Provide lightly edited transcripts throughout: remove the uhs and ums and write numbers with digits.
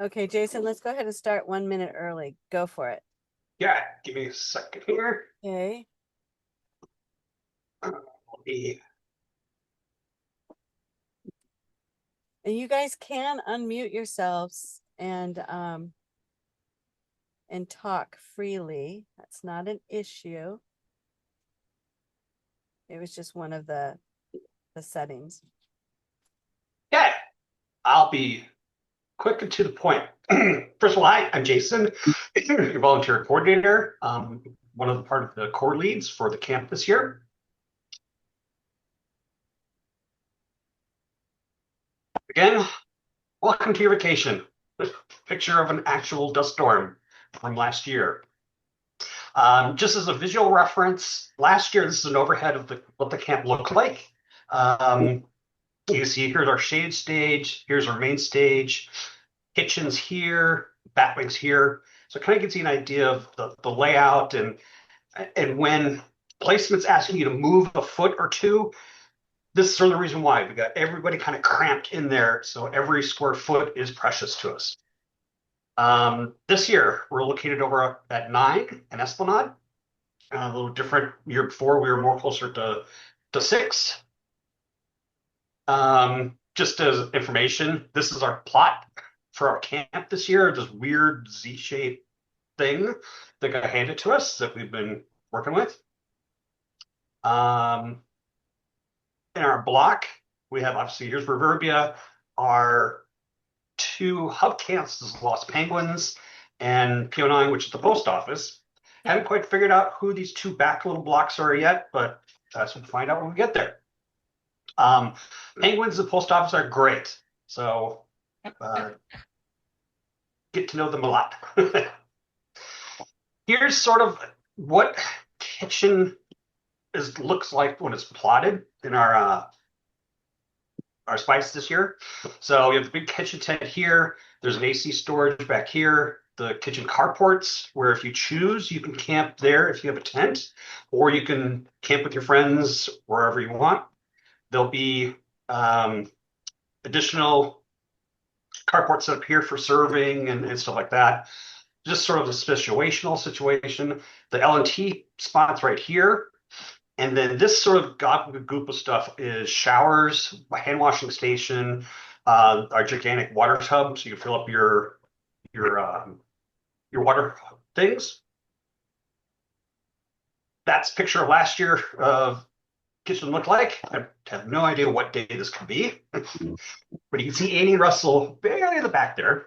Okay, Jason, let's go ahead and start 1 minute early. Go for it. Yeah, give me a second here. Okay. Let me- And you guys can unmute yourselves and talk freely. That's not an issue. It was just one of the settings. Yeah, I'll be quick and to the point. First of all, hi, I'm Jason, your volunteer coordinator, one of the part of the core leads for the camp this year. Again, welcome to your vacation. Picture of an actual dust storm from last year. Just as a visual reference, last year, this is an overhead of what the camp looked like. Um, you can see here's our shade stage, here's our main stage, kitchens here, batwings here. So it kind of gives you an idea of the layout and when placement's asking you to move a foot or two, this is sort of the reason why. We got everybody kind of cramped in there, so every square foot is precious to us. This year, we're located over at 9 and Esplanade. A little different. Year before, we were more closer to 6. Just as information, this is our plot for our camp this year. This weird Z-shaped thing that got handed to us that we've been working with. Um, in our block, we have obviously here's Reverbia, our two hub camps is Lost Penguins and PO9, which is the post office. Haven't quite figured out who these two back little blocks are yet, but that's what we'll find out when we get there. Um, Penguins and post office are great, so get to know them a lot. Here's sort of what kitchen looks like when it's plotted in our spice this year. So we have the big kitchen tent here. There's an AC storage back here. The kitchen carports, where if you choose, you can camp there if you have a tent, or you can camp with your friends wherever you want. There'll be additional carports set up here for serving and stuff like that. Just sort of a situational situation. The L&T spots right here. And then this sort of goop of stuff is showers, a hand washing station, our gigantic water tub, so you can fill up your your water things. That's a picture of last year of kitchen looked like. I have no idea what day this could be, but you can see Annie and Russell big out in the back there.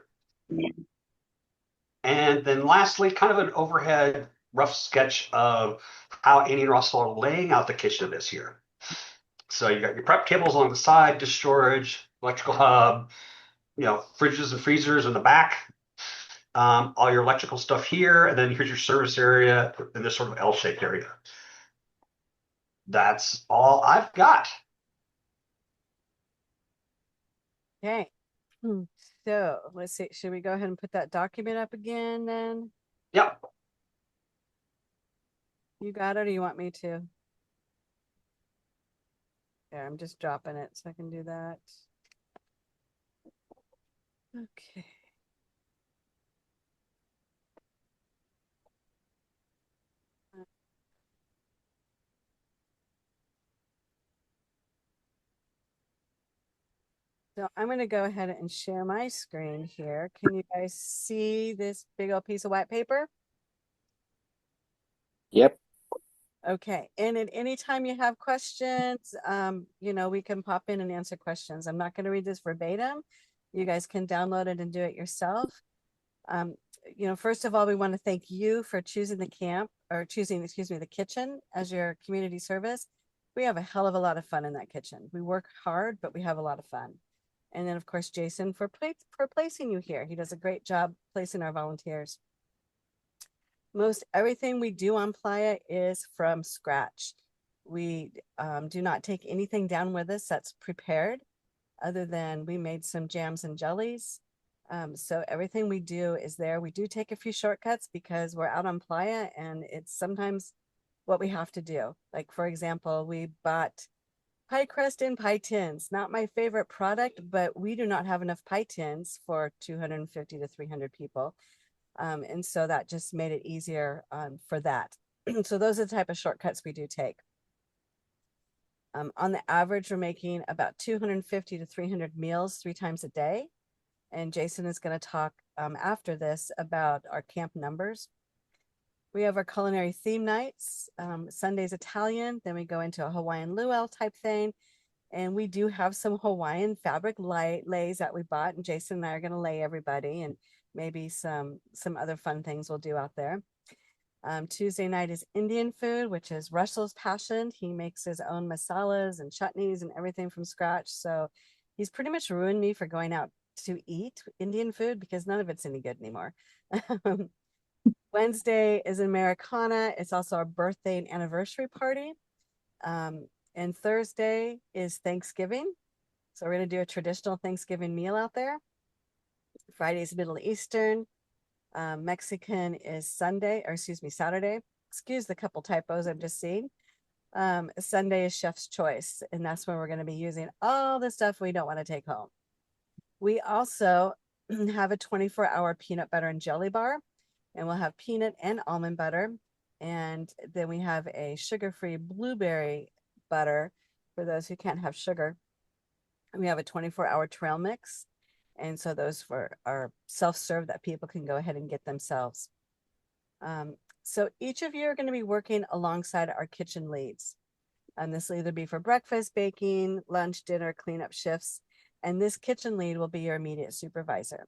And then lastly, kind of an overhead rough sketch of how Annie and Russell are laying out the kitchen this year. So you got your prep tables along the side, dish storage, electrical hub, fridges and freezers in the back. All your electrical stuff here, and then here's your service area in this sort of L-shaped area. That's all I've got. Okay. Hmm. So let's see. Should we go ahead and put that document up again then? Yep. You got it, or you want me to? Yeah, I'm just dropping it so I can do that. Okay. So I'm going to go ahead and share my screen here. Can you guys see this big old piece of white paper? Yep. Okay. And at any time you have questions, we can pop in and answer questions. I'm not going to read this verbatim. You guys can download it and do it yourself. Um, first of all, we want to thank you for choosing the camp or choosing, excuse me, the kitchen as your community service. We have a hell of a lot of fun in that kitchen. We work hard, but we have a lot of fun. And then, of course, Jason for placing you here. He does a great job placing our volunteers. Most everything we do on Playa is from scratch. We do not take anything down with us that's prepared, other than we made some jams and jellies. So everything we do is there. We do take a few shortcuts because we're out on Playa and it's sometimes what we have to do. Like, for example, we bought Pie crust and pie tins, not my favorite product, but we do not have enough pie tins for 250 to 300 people. And so that just made it easier for that. So those are the type of shortcuts we do take. On the average, we're making about 250 to 300 meals 3 times a day. And Jason is going to talk after this about our camp numbers. We have our culinary theme nights. Sunday's Italian, then we go into a Hawaiian luau type thing. And we do have some Hawaiian fabric lays that we bought, and Jason and I are going to lay everybody, and maybe some other fun things we'll do out there. Tuesday night is Indian food, which is Russell's passion. He makes his own masalas and chutneys and everything from scratch. So he's pretty much ruined me for going out to eat Indian food because none of it's any good anymore. Wednesday is Americana. It's also our birthday and anniversary party. And Thursday is Thanksgiving. So we're going to do a traditional Thanksgiving meal out there. Friday is Middle Eastern. Mexican is Sunday, or excuse me, Saturday. Excuse the couple typos I've just seen. Sunday is Chef's Choice, and that's when we're going to be using all the stuff we don't want to take home. We also have a 24-hour peanut butter and jelly bar, and we'll have peanut and almond butter. And then we have a sugar-free blueberry butter for those who can't have sugar. And we have a 24-hour trail mix. And so those for are self-serve that people can go ahead and get themselves. So each of you are going to be working alongside our kitchen leads. And this will either be for breakfast, baking, lunch, dinner, cleanup shifts. And this kitchen lead will be your immediate supervisor.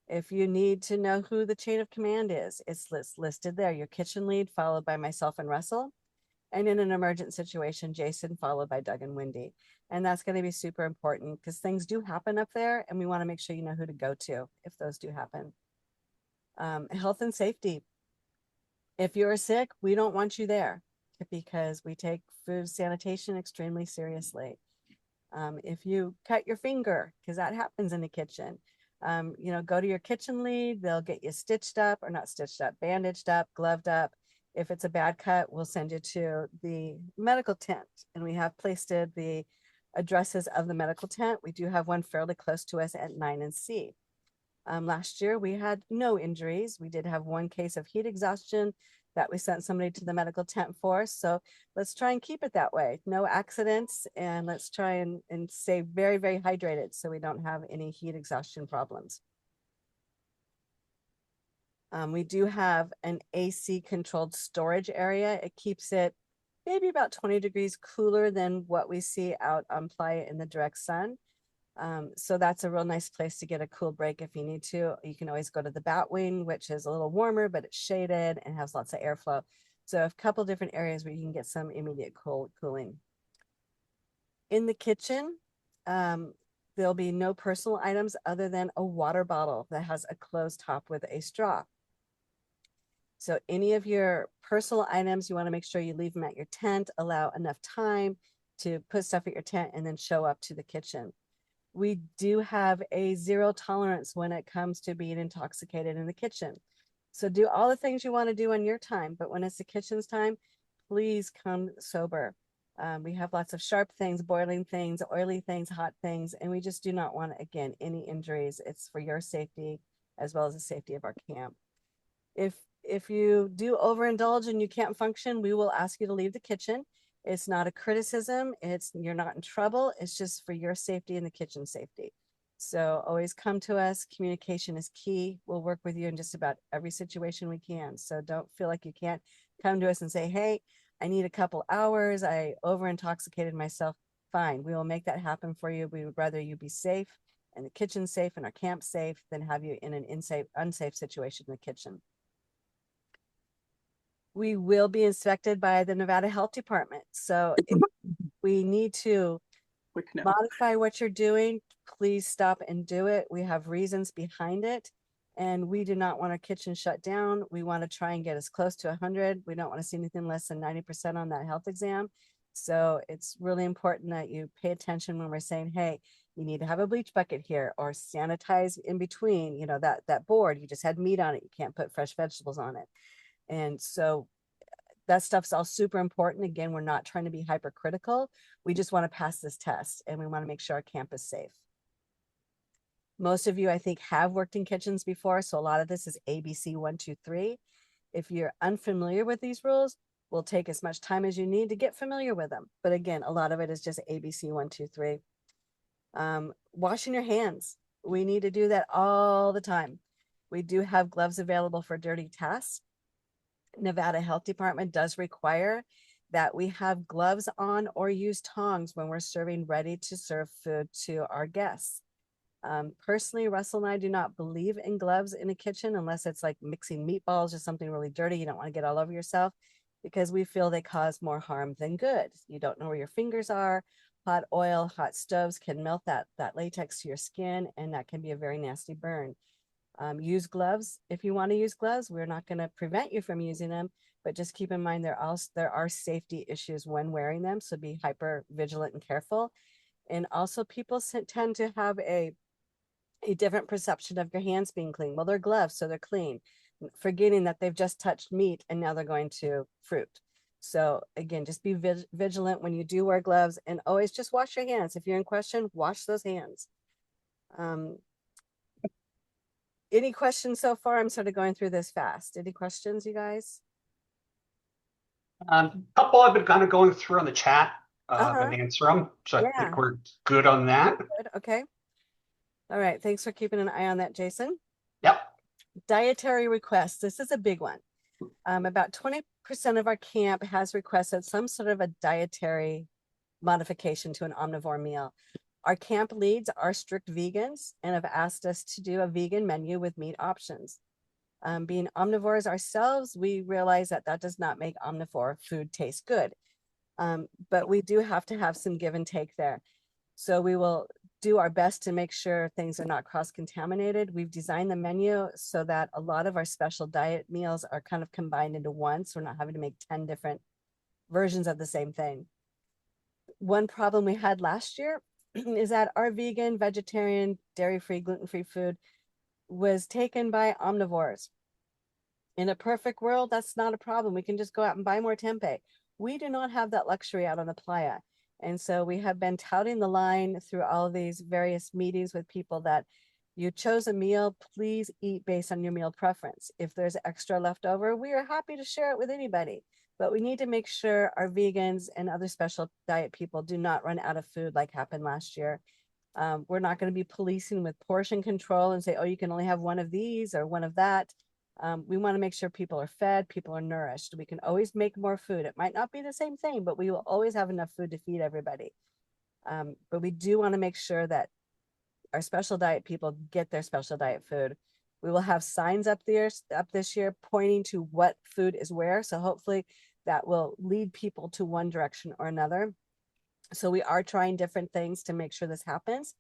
If you need to know who the chain of command is, it's listed there. Your kitchen lead followed by myself and Russell. And in an emergent situation, Jason followed by Doug and Wendy. And that's going to be super important because things do happen up there and we want to make sure you know who to go to if those do happen. Health and safety. If you're sick, we don't want you there because we take food sanitation extremely seriously. If you cut your finger, because that happens in the kitchen, go to your kitchen lead. They'll get you stitched up, or not stitched up, bandaged up, gloved up. If it's a bad cut, we'll send you to the medical tent, and we have pasted the addresses of the medical tent. We do have one fairly close to us at 9 and C. Last year, we had no injuries. We did have one case of heat exhaustion that we sent somebody to the medical tent for. So let's try and keep it that way. No accidents, and let's try and stay very, very hydrated so we don't have any heat exhaustion problems. We do have an AC controlled storage area. It keeps it maybe about 20 degrees cooler than what we see out on playa in the direct sun. So that's a real nice place to get a cool break if you need to. You can always go to the bat wing, which is a little warmer, but it's shaded and has lots of airflow. So a couple different areas where you can get some immediate cooling. In the kitchen, there'll be no personal items other than a water bottle that has a closed top with a straw. So any of your personal items, you want to make sure you leave them at your tent, allow enough time to put stuff at your tent and then show up to the kitchen. We do have a zero tolerance when it comes to being intoxicated in the kitchen. So do all the things you want to do on your time, but when it's the kitchen's time, please come sober. We have lots of sharp things, boiling things, oily things, hot things, and we just do not want, again, any injuries. It's for your safety as well as the safety of our camp. If you do overindulge and you can't function, we will ask you to leave the kitchen. It's not a criticism. You're not in trouble. It's just for your safety and the kitchen safety. So always come to us. Communication is key. We'll work with you in just about every situation we can. So don't feel like you can't come to us and say, hey, I need a couple hours. I over intoxicated myself. Fine. We will make that happen for you. We would rather you be safe and the kitchen safe and our camp safe than have you in an unsafe situation in the kitchen. We will be inspected by the Nevada Health Department. So if we need to modify what you're doing, please stop and do it. We have reasons behind it. And we do not want our kitchen shut down. We want to try and get as close to 100. We don't want to see anything less than 90% on that health exam. So it's really important that you pay attention when we're saying, hey, you need to have a bleach bucket here or sanitize in between, that board, you just had meat on it. You can't put fresh vegetables on it. And so that stuff's all super important. Again, we're not trying to be hypercritical. We just want to pass this test and we want to make sure our camp is safe. Most of you, I think, have worked in kitchens before, so a lot of this is ABC 1, 2, 3. If you're unfamiliar with these rules, we'll take as much time as you need to get familiar with them. But again, a lot of it is just ABC 1, 2, 3. Washing your hands. We need to do that all the time. We do have gloves available for dirty tasks. Nevada Health Department does require that we have gloves on or use tongs when we're serving ready to serve food to our guests. Personally, Russell and I do not believe in gloves in a kitchen unless it's like mixing meatballs or something really dirty. You don't want to get all over yourself because we feel they cause more harm than good. You don't know where your fingers are. Hot oil, hot stoves can melt that latex to your skin, and that can be a very nasty burn. Use gloves if you want to use gloves. We're not going to prevent you from using them, but just keep in mind there are safety issues when wearing them, so be hyper vigilant and careful. And also, people tend to have a different perception of your hands being clean. Well, they're gloves, so they're clean, forgetting that they've just touched meat and now they're going to fruit. So again, just be vigilant when you do wear gloves, and always just wash your hands. If you're in question, wash those hands. Any questions so far? I'm sort of going through this fast. Any questions, you guys? Couple I've been kind of going through on the chat Uh-huh. and answer them. So I Yeah. think we're good on that. Good. Okay. All right. Thanks for keeping an eye on that, Jason. Yep. Dietary requests. This is a big one. About 20% of our camp has requested some sort of a dietary modification to an omnivore meal. Our camp leads are strict vegans and have asked us to do a vegan menu with meat options. Being omnivores ourselves, we realize that does not make omnivore food taste good. But we do have to have some give and take there. So we will do our best to make sure things are not cross-contaminated. We've designed the menu so that a lot of our special diet meals are kind of combined into one, so we're not having to make 10 different versions of the same thing. One problem we had last year is that our vegan, vegetarian, dairy-free, gluten-free food was taken by omnivores. In a perfect world, that's not a problem. We can just go out and buy more tempeh. We do not have that luxury out on the playa. And so we have been touting the line through all of these various meetings with people that you chose a meal, please eat based on your meal preference. If there's extra left over, we are happy to share it with anybody. But we need to make sure our vegans and other special diet people do not run out of food like happened last year. We're not going to be policing with portion control and say, oh, you can only have one of these or one of that. We want to make sure people are fed, people are nourished. We can always make more food. It might not be the same thing, but we will always have enough food to feed everybody. But we do want to make sure that our special diet people get their special diet food. We will have signs up this year pointing to what food is where. So hopefully that will lead people to one direction or another. So we are trying different things to make sure this happens.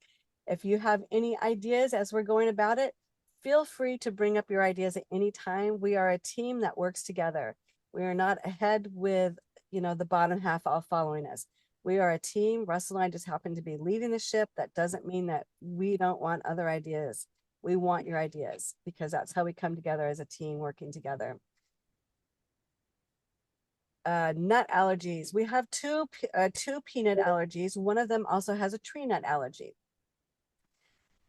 If you have any ideas as we're going about it, feel free to bring up your ideas at any time. We are a team that works together. We are not ahead with, the bottom half all following us. We are a team. Russell and I just happen to be leading the ship. That doesn't mean that we don't want other ideas. We want your ideas because that's how we come together as a team working together. Nut allergies. We have two peanut allergies. One of them also has a tree nut allergy.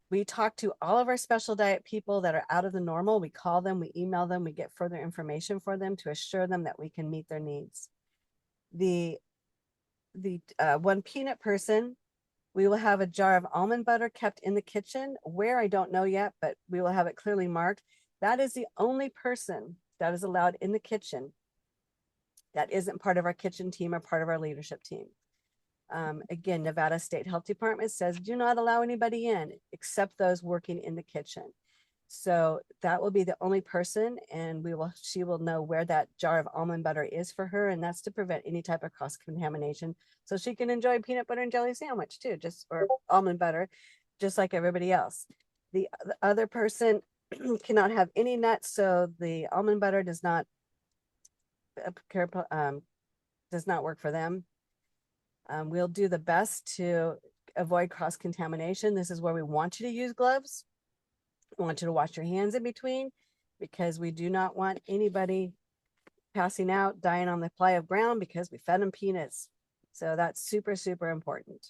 We talk to all of our special diet people that are out of the normal. We call them, we email them, we get further information for them to assure them that we can meet their needs. The one peanut person, we will have a jar of almond butter kept in the kitchen. Where, I don't know yet, but we will have it clearly marked. That is the only person that is allowed in the kitchen that isn't part of our kitchen team or part of our leadership team. Again, Nevada State Health Department says do not allow anybody in except those working in the kitchen. So that will be the only person, and she will know where that jar of almond butter is for her, and that's to prevent any type of cross contamination. So she can enjoy peanut butter and jelly sandwich too, or almond butter, just like everybody else. The other person cannot have any nuts, so the almond butter does not work for them. We'll do the best to avoid cross-contamination. This is where we want you to use gloves. We want you to wash your hands in between because we do not want anybody passing out, dying on the ply of ground because we fed them peanuts. So that's super, super important.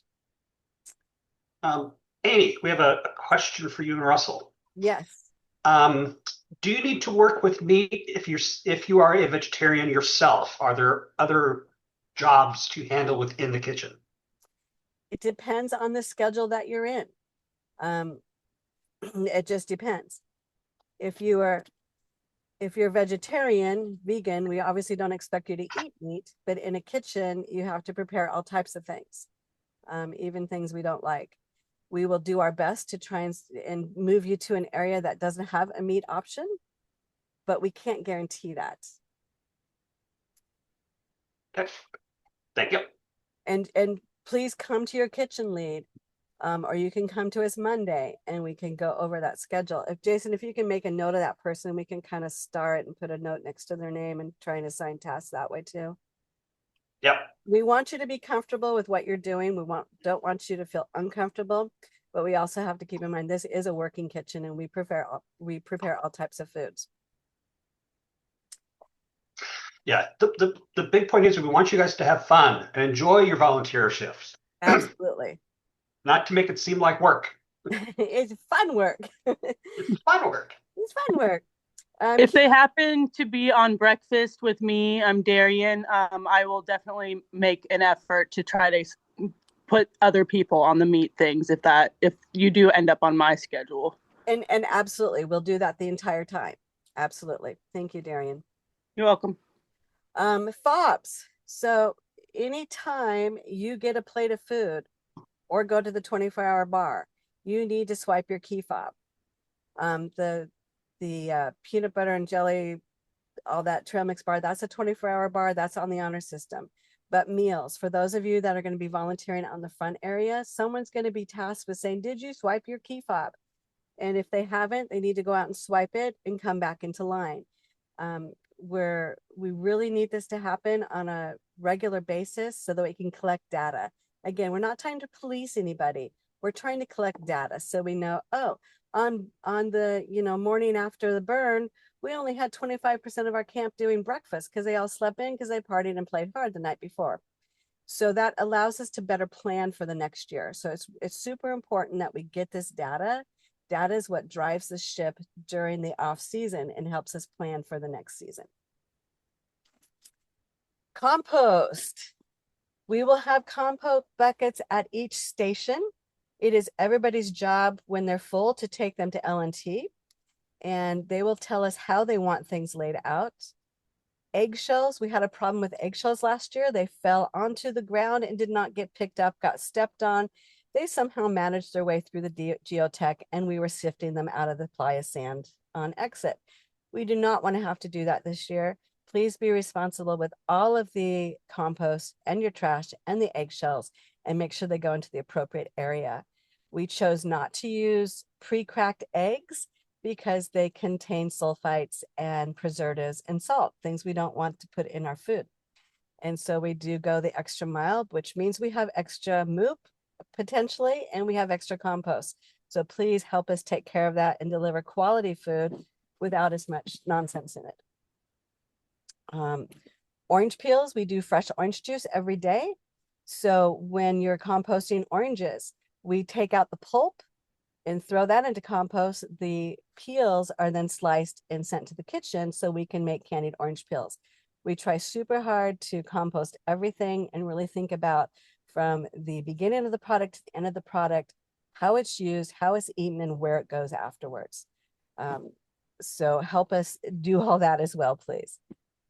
Annie, we have a question for you and Russell. Yes. Do you need to work with meat if you are a vegetarian yourself? Are there other jobs to handle within the kitchen? It depends on the schedule that you're in. It just depends. If you're vegetarian, vegan, we obviously don't expect you to eat meat, but in a kitchen, you have to prepare all types of things, even things we don't like. We will do our best to try and move you to an area that doesn't have a meat option, but we can't guarantee that. Okay. Thank you. And please come to your kitchen lead, or you can come to us Monday and we can go over that schedule. If Jason, if you can make a note of that person, we can kind of star it and put a note next to their name and try and assign tasks that way too. Yep. We want you to be comfortable with what you're doing. Don't want you to feel uncomfortable, but we also have to keep in mind this is a working kitchen and we prepare all types of foods. Yeah. The big point is we want you guys to have fun and enjoy your volunteer shifts, Absolutely. not to make it seem like work. It's fun work. It's fun work. It's fun work. If they happen to be on breakfast with me, I'm Darian. I will definitely make an effort to try to put other people on the meat things if you do end up on my schedule. And absolutely, we'll do that the entire time. Absolutely. Thank you, Darian. You're welcome. FOBs. So anytime you get a plate of food or go to the 24-hour bar, you need to swipe your key fob. The peanut butter and jelly, all that trail mix bar, that's a 24-hour bar. That's on the honor system. But meals, for those of you that are going to be volunteering on the front area, someone's going to be tasked with saying, did you swipe your key fob? And if they haven't, they need to go out and swipe it and come back into line. Where we really need this to happen on a regular basis so that we can collect data. Again, we're not trying to police anybody. We're trying to collect data so we know, oh, on the morning after the burn, we only had 25% of our camp doing breakfast because they all slept in because they partied and played hard the night before. So that allows us to better plan for the next year. So it's super important that we get this data. Data is what drives the ship during the off season and helps us plan for the next season. Compost. We will have compost buckets at each station. It is everybody's job when they're full to take them to L&T, and they will tell us how they want things laid out. Eggshells, we had a problem with eggshells last year. They fell onto the ground and did not get picked up, got stepped on. They somehow managed their way through the geotech, and we were sifting them out of the playa sand on exit. We do not want to have to do that this year. Please be responsible with all of the compost and your trash and the eggshells and make sure they go into the appropriate area. We chose not to use pre-cracked eggs because they contain sulfites and preservatives and salt, things we don't want to put in our food. And so we do go the extra mile, which means we have extra MOOP potentially, and we have extra compost. So please help us take care of that and deliver quality food without as much nonsense in it. Orange peels, we do fresh orange juice every day. So when you're composting oranges, we take out the pulp and throw that into compost. The peels are then sliced and sent to the kitchen so we can make candied orange peels. We try super hard to compost everything and really think about from the beginning of the product to the end of the product, how it's used, how it's eaten, and where it goes afterwards. So help us do all that as well, please.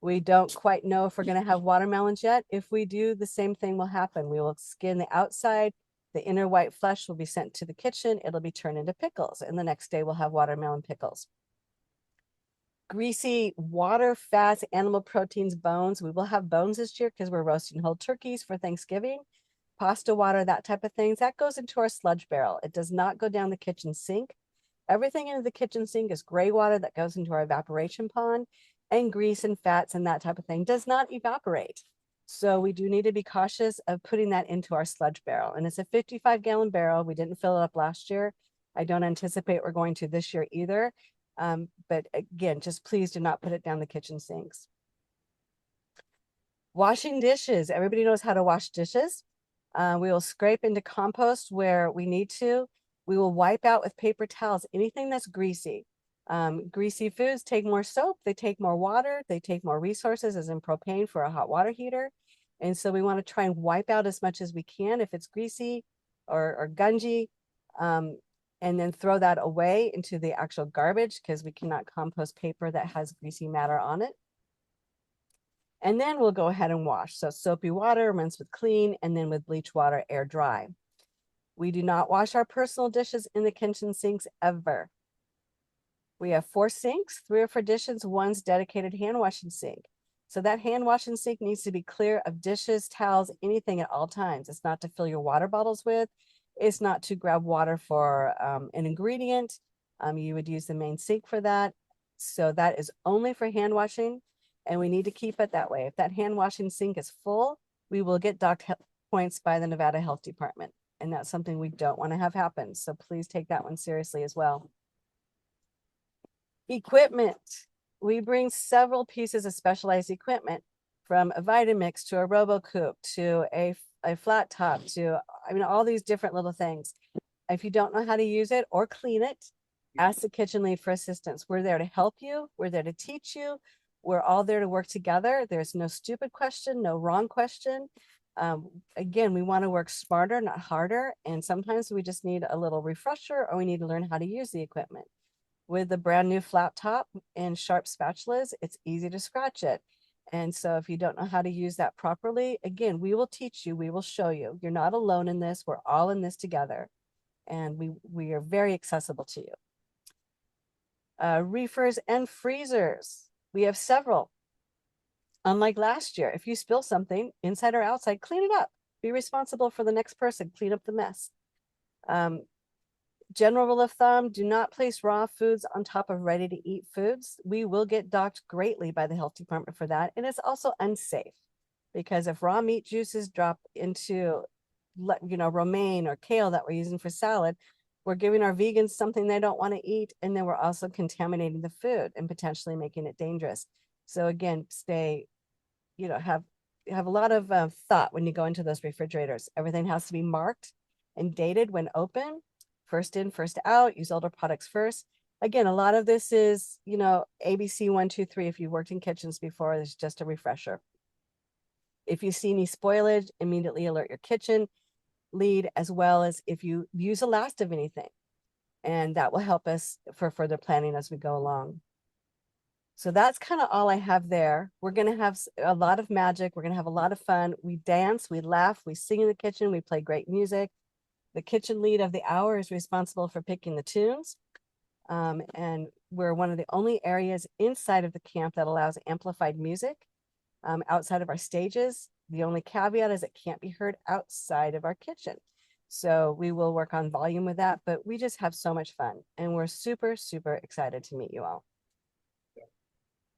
We don't quite know if we're going to have watermelons yet. If we do, the same thing will happen. We will skin the outside. The inner white flesh will be sent to the kitchen. It'll be turned into pickles. And the next day we'll have watermelon pickles. Greasy water, fats, animal proteins, bones. We will have bones this year because we're roasting whole turkeys for Thanksgiving. Pasta water, that type of things. That goes into our sludge barrel. It does not go down the kitchen sink. Everything into the kitchen sink is gray water that goes into our evaporation pond, and grease and fats and that type of thing does not evaporate. So we do need to be cautious of putting that into our sludge barrel. And it's a 55-gallon barrel. We didn't fill it up last year. I don't anticipate we're going to this year either. But again, just please do not put it down the kitchen sinks. Washing dishes. Everybody knows how to wash dishes. We will scrape into compost where we need to. We will wipe out with paper towels anything that's greasy. Greasy foods take more soap, they take more water, they take more resources, as in propane for a hot water heater. And so we want to try and wipe out as much as we can if it's greasy or gungy, and then throw that away into the actual garbage because we cannot compost paper that has greasy matter on it. And then we'll go ahead and wash. So soapy water, rinse with clean, and then with bleach water, air dry. We do not wash our personal dishes in the kitchen sinks ever. We have 4 sinks, 3 are for dishes, 1's dedicated hand washing sink. So that hand washing sink needs to be clear of dishes, towels, anything at all times. It's not to fill your water bottles with. It's not to grab water for an ingredient. You would use the main sink for that. So that is only for hand washing, and we need to keep it that way. If that hand washing sink is full, we will get docked points by the Nevada Health Department, and that's something we don't want to have happen. So please take that one seriously as well. Equipment. We bring several pieces of specialized equipment, from a Vitamix to a RoboCoop to a flat top to, I mean, all these different little things. If you don't know how to use it or clean it, ask the kitchen lead for assistance. We're there to help you. We're there to teach you. We're all there to work together. There's no stupid question, no wrong question. Again, we want to work smarter, not harder. And sometimes we just need a little refresher, or we need to learn how to use the equipment. With the brand new flat top and sharp spatulas, it's easy to scratch it. And so if you don't know how to use that properly, again, we will teach you, we will show you. You're not alone in this. We're all in this together. And we are very accessible to you. Reefers and freezers. We have several. Unlike last year, if you spill something inside or outside, clean it up. Be responsible for the next person. Clean up the mess. General rule of thumb, do not place raw foods on top of ready to eat foods. We will get docked greatly by the health department for that. And it's also unsafe, because if raw meat juices drop into, romaine or kale that we're using for salad, we're giving our vegans something they don't want to eat. And then we're also contaminating the food and potentially making it dangerous. So again, have a lot of thought when you go into those refrigerators. Everything has to be marked and dated when open. First in, first out, use older products first. Again, a lot of this is, ABC 1, 2, 3. If you've worked in kitchens before, it's just a refresher. If you see any spoilage, immediately alert your kitchen lead, as well as if you use the last of anything. And that will help us for further planning as we go along. So that's kind of all I have there. We're going to have a lot of magic. We're going to have a lot of fun. We dance, we laugh, we sing in the kitchen, we play great music. The kitchen lead of the hour is responsible for picking the tunes. And we're one of the only areas inside of the camp that allows amplified music outside of our stages. The only caveat is it can't be heard outside of our kitchen. So we will work on volume with that, but we just have so much fun, and we're super, super excited to meet you all.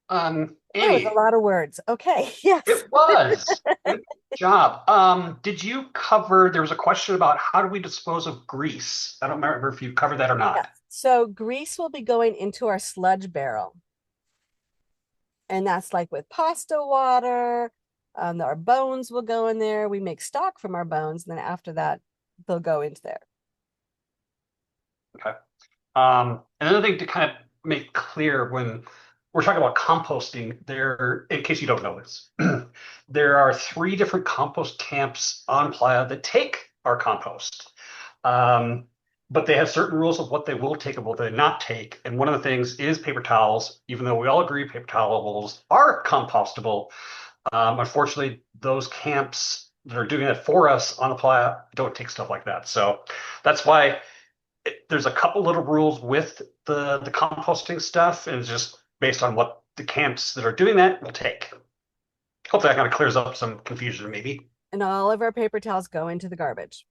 That was Amy, a lot of words. Okay, yes. it was. Good job. Did you cover, there was a question about how do we dispose of grease? I don't remember if you covered that or not. Yes. So grease will be going into our sludge barrel. And that's like with pasta water. Our bones will go in there. We make stock from our bones, and then after that, they'll go into there. Okay. Another thing to kind of make clear when we're talking about composting, there, in case you don't know this, there are 3 different compost camps on Playa that take our compost. But they have certain rules of what they will take and what they not take. And one of the things is paper towels, even though we all agree paper towels are compostable. Unfortunately, those camps that are doing that for us on the Playa don't take stuff like that. So that's why there's a couple little rules with the composting stuff, and it's just based on what the camps that are doing that will take. Hopefully that kind of clears up some confusion maybe. And all of our paper towels go into the garbage.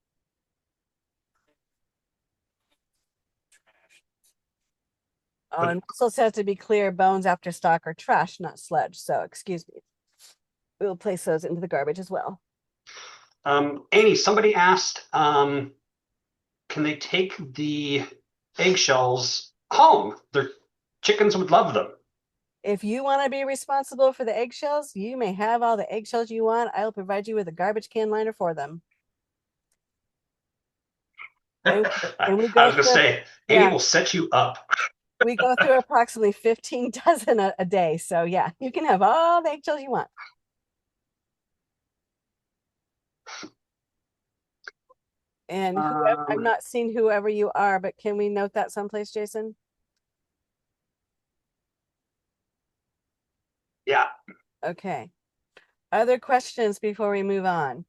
Oh, and also says to be clear, bones after stock are trash, not sludge. So excuse me. We will place those into the garbage as well. Annie, somebody asked, can they take the eggshells home? Their chickens would love them. if you want to be responsible for the eggshells, you may have all the eggshells you want. I'll provide you with a garbage can liner for them. And we I go was gonna through, say, Amy yeah, will set you up. we go through approximately 15 dozen a day. So yeah, you can have all the eggshells you want. And whoever, I'm not seeing whoever you are, but can we note that someplace, Jason? Yeah. Okay. Other questions before we move on?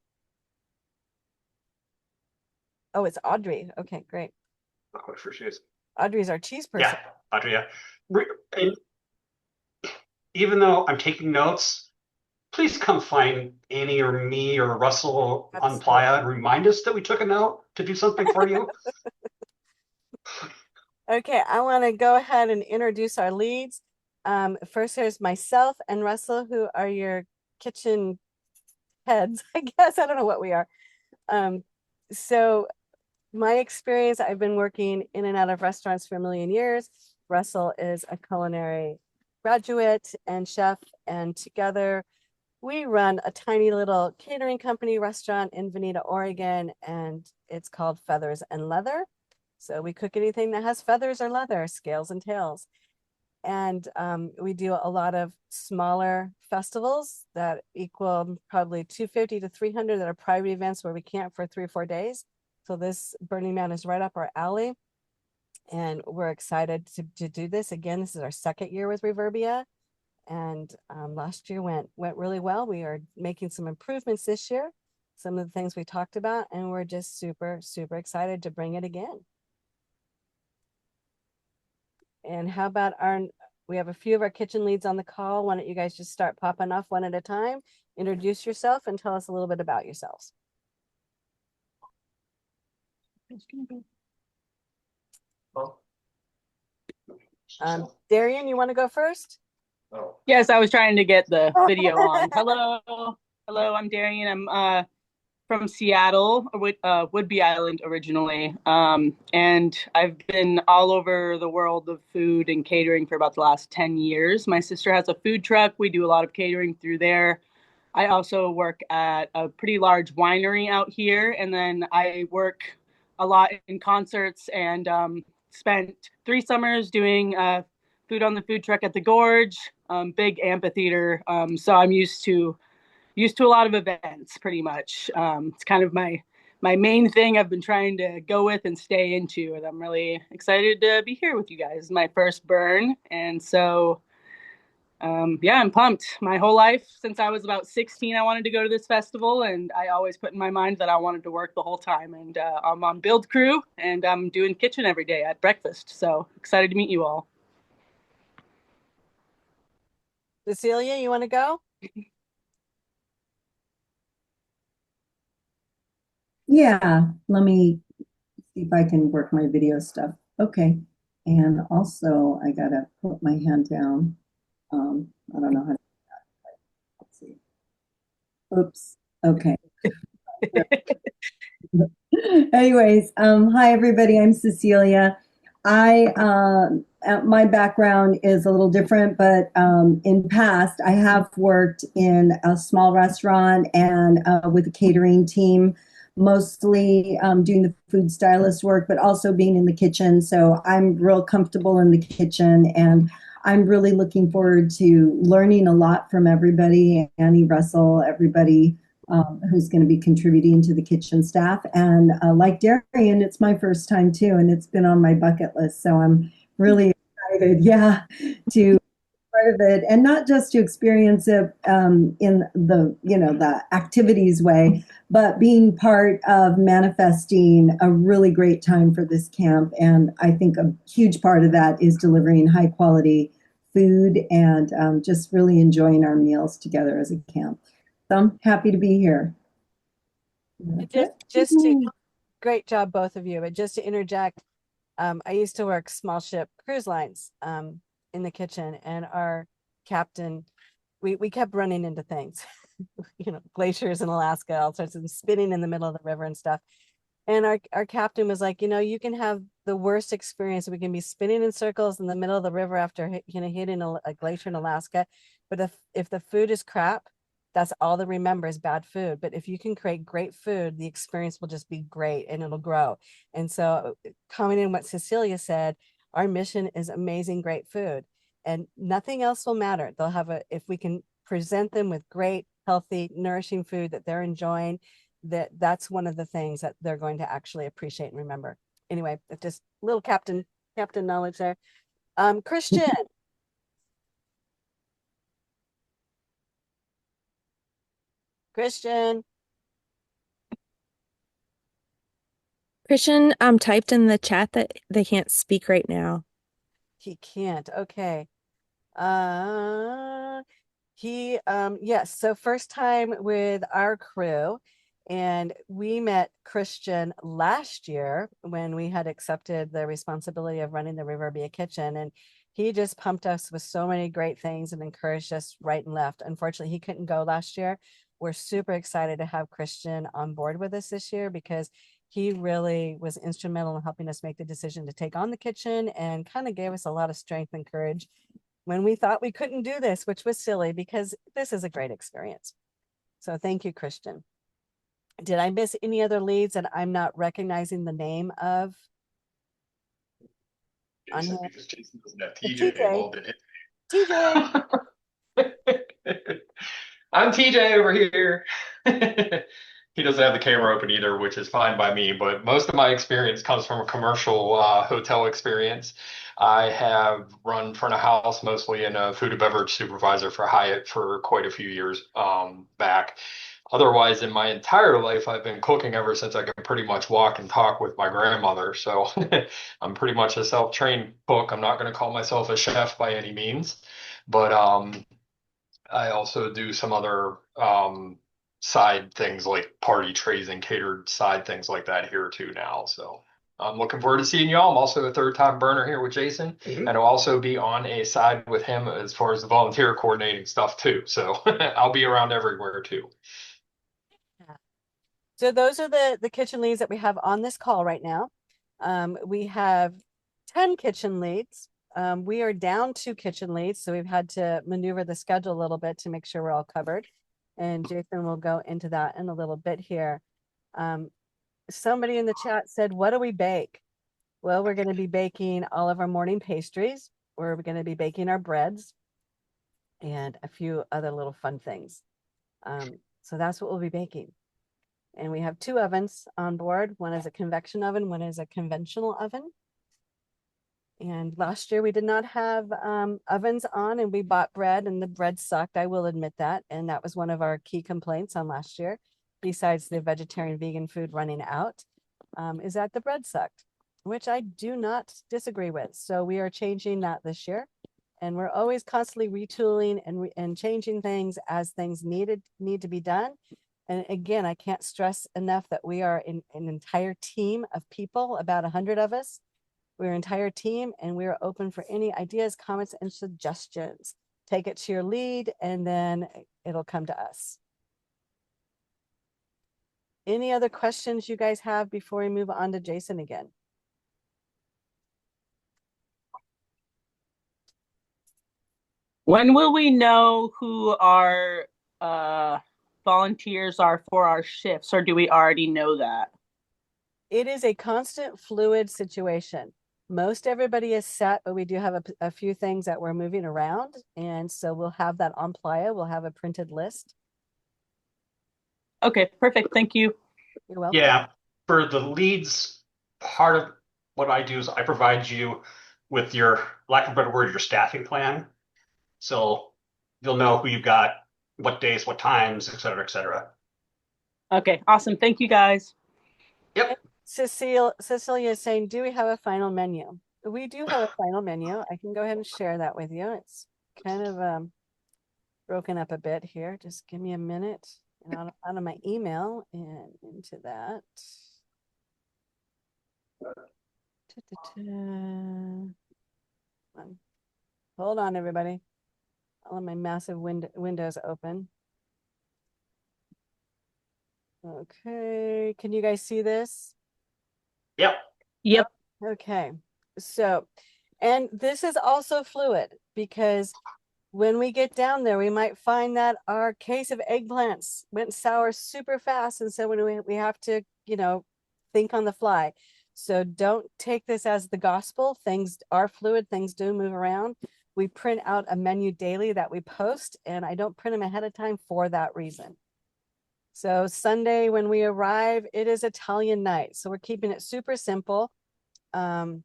Oh, it's Audrey. Okay, great. Not quite sure she is. Audrey's our cheese Yeah, person. Audrey, yeah. And even though I'm taking notes, please come find Annie or me or Russell on Absolutely. Playa and remind us that we took a note to do something for you. Okay, I want to go ahead and introduce our leads. First, there's myself and Russell, who are your kitchen heads, I guess. I don't know what we are. So my experience, I've been working in and out of restaurants for a million years. Russell is a culinary graduate and chef, and together we run a tiny little catering company restaurant in Veneta, Oregon, and it's called Feathers and Leather. So we cook anything that has feathers or leather, scales and tails. And we do a lot of smaller festivals that equal probably 250 to 300 that are private events where we camp for 3 or 4 days. So this Burning Man is right up our alley. And we're excited to do this. Again, this is our second year with Reverbia. And last year went really well. We are making some improvements this year, some of the things we talked about, and we're just super, super excited to bring it again. And how about we have a few of our kitchen leads on the call. Why don't you guys just start popping off one at a time, introduce yourself and tell us a little bit about yourselves. Darian, you want to go first? Yes, I was trying to get the video on. Hello. Hello, I'm Darian. I'm from Seattle, Whidbey Island originally. And I've been all over the world of food and catering for about the last 10 years. My sister has a food truck. We do a lot of catering through there. I also work at a pretty large winery out here. And then I work a lot in concerts and spent 3 summers doing food on the food truck at the Gorge, big amphitheater. So I'm used to a lot of events pretty much. It's kind of my main thing I've been trying to go with and stay into, and I'm really excited to be here with you guys. It's my first burn, and so yeah, I'm pumped. My whole life since I was about 16 I wanted to go to this festival, and I always put in my mind that I wanted to work the whole time. And I'm on build crew and I'm doing kitchen every day at breakfast, so excited to meet you all. Cecilia, you want to go? Yeah, let me see if I can work my video stuff. Okay. And also, I gotta put my hand down. I don't know how to do that. Let's see. Oops. Okay. Anyways, hi everybody. I'm Cecilia. My background is a little different, but in past, I have worked in a small restaurant and with a catering team, mostly doing the food stylist work, but also being in the kitchen. So I'm real comfortable in the kitchen, and I'm really looking forward to learning a lot from everybody, Annie, Russell, everybody who's going to be contributing to the kitchen staff. And like Darian, it's my first time too, and it's been on my bucket list. So I'm really excited, yeah, to be part of it, and not just to experience it in the activities way, but being part of manifesting a really great time for this camp. And I think a huge part of that is delivering high quality food and just really enjoying our meals together as a camp. So I'm happy to be here. Great job, both of you. But just to interject, I used to work small ship cruise lines in the kitchen, and our captain, we kept running into things, glaciers in Alaska, all sorts of spinning in the middle of the river and stuff. And our captain was like, you can have the worst experience. We can be spinning in circles in the middle of the river after hitting a glacier in Alaska. But if the food is crap, that's all they remember is bad food. But if you can create great food, the experience will just be great and it'll grow. And so, commenting on what Cecilia said, our mission is amazing, great food, and nothing else will matter. They'll have if we can present them with great, healthy, nourishing food that they're enjoying, that's one of the things that they're going to actually appreciate and remember. Anyway, just little captain knowledge there. Christian. Christian. Christian typed in the chat that they can't speak right now. He can't. Okay. Yes, so first time with our crew, and we met Christian last year when we had accepted the responsibility of running the River Via Kitchen, and he just pumped us with so many great things and encouraged us right and left. Unfortunately, he couldn't go last year. We're super excited to have Christian on board with us this year because he really was instrumental in helping us make the decision to take on the kitchen and kind of gave us a lot of strength and courage when we thought we couldn't do this, which was silly because this is a great experience. So thank you, Christian. Did I miss any other leads that I'm not recognizing the name of? Jason, because Jason doesn't have TJ TJ. involved in it. TJ. I'm TJ over here. He doesn't have the camera open either, which is fine by me, but most of my experience comes from a commercial hotel experience. I have run front of house mostly in a food and beverage supervisor for Hyatt for quite a few years back. Otherwise, in my entire life, I've been cooking ever since I could pretty much walk and talk with my grandmother. So I'm pretty much a self-trained cook. I'm not going to call myself a chef by any means, but I also do some other side things like party trays and catered side things like that here too now. So I'm looking forward to seeing y'all. I'm also a third-time burner here with Jason, and I'll also be on a side with him as far as the volunteer coordinating stuff too. So I'll be around everywhere too. So those are the kitchen leads that we have on this call right now. We have 10 kitchen leads. We are down 2 kitchen leads, so we've had to maneuver the schedule a little bit to make sure we're all covered. And Jason will go into that in a little bit here. Somebody in the chat said, what do we bake? Well, we're going to be baking all of our morning pastries. We're going to be baking our breads and a few other little fun things. So that's what we'll be baking. And we have 2 ovens on board. One is a convection oven, one is a conventional oven. And last year we did not have ovens on, and we bought bread and the bread sucked. I will admit that. And that was one of our key complaints on last year, besides the vegetarian vegan food running out, is that the bread sucked, which I do not disagree with. So we are changing that this year. And we're always constantly retooling and changing things as things need to be done. And again, I can't stress enough that we are an entire team of people, about 100 of us. We're an entire team, and we are open for any ideas, comments, and suggestions. Take it to your lead, and then it'll come to us. Any other questions you guys have before we move on to Jason again? When will we know who our volunteers are for our shifts, or do we already know that? It is a constant fluid situation. Most everybody is set, but we do have a few things that we're moving around. And so we'll have that on Playa. We'll have a printed list. Okay, perfect. Thank you. You're welcome. Yeah, for the leads, part of what I do is I provide you with your, lack of a better word, your staffing plan. So you'll know who you've got, what days, what times, et cetera, et cetera. Okay, awesome. Thank you, guys. Yep. Cecilia is saying, do we have a final menu? We do have a final menu. I can go ahead and share that with you. It's kind of broken up a bit here. Just give me a minute. And out of my email and into that. Hold on, everybody. All of my massive windows open. Okay, can you guys see this? Yep. Yep. Okay, so, and this is also fluid because when we get down there, we might find that our case of eggplants went sour super fast. And so when we have to, think on the fly. So don't take this as the gospel. Things are fluid, things do move around. We print out a menu daily that we post, and I don't print them ahead of time for that reason. So Sunday when we arrive, it is Italian night. So we're keeping it super simple. Over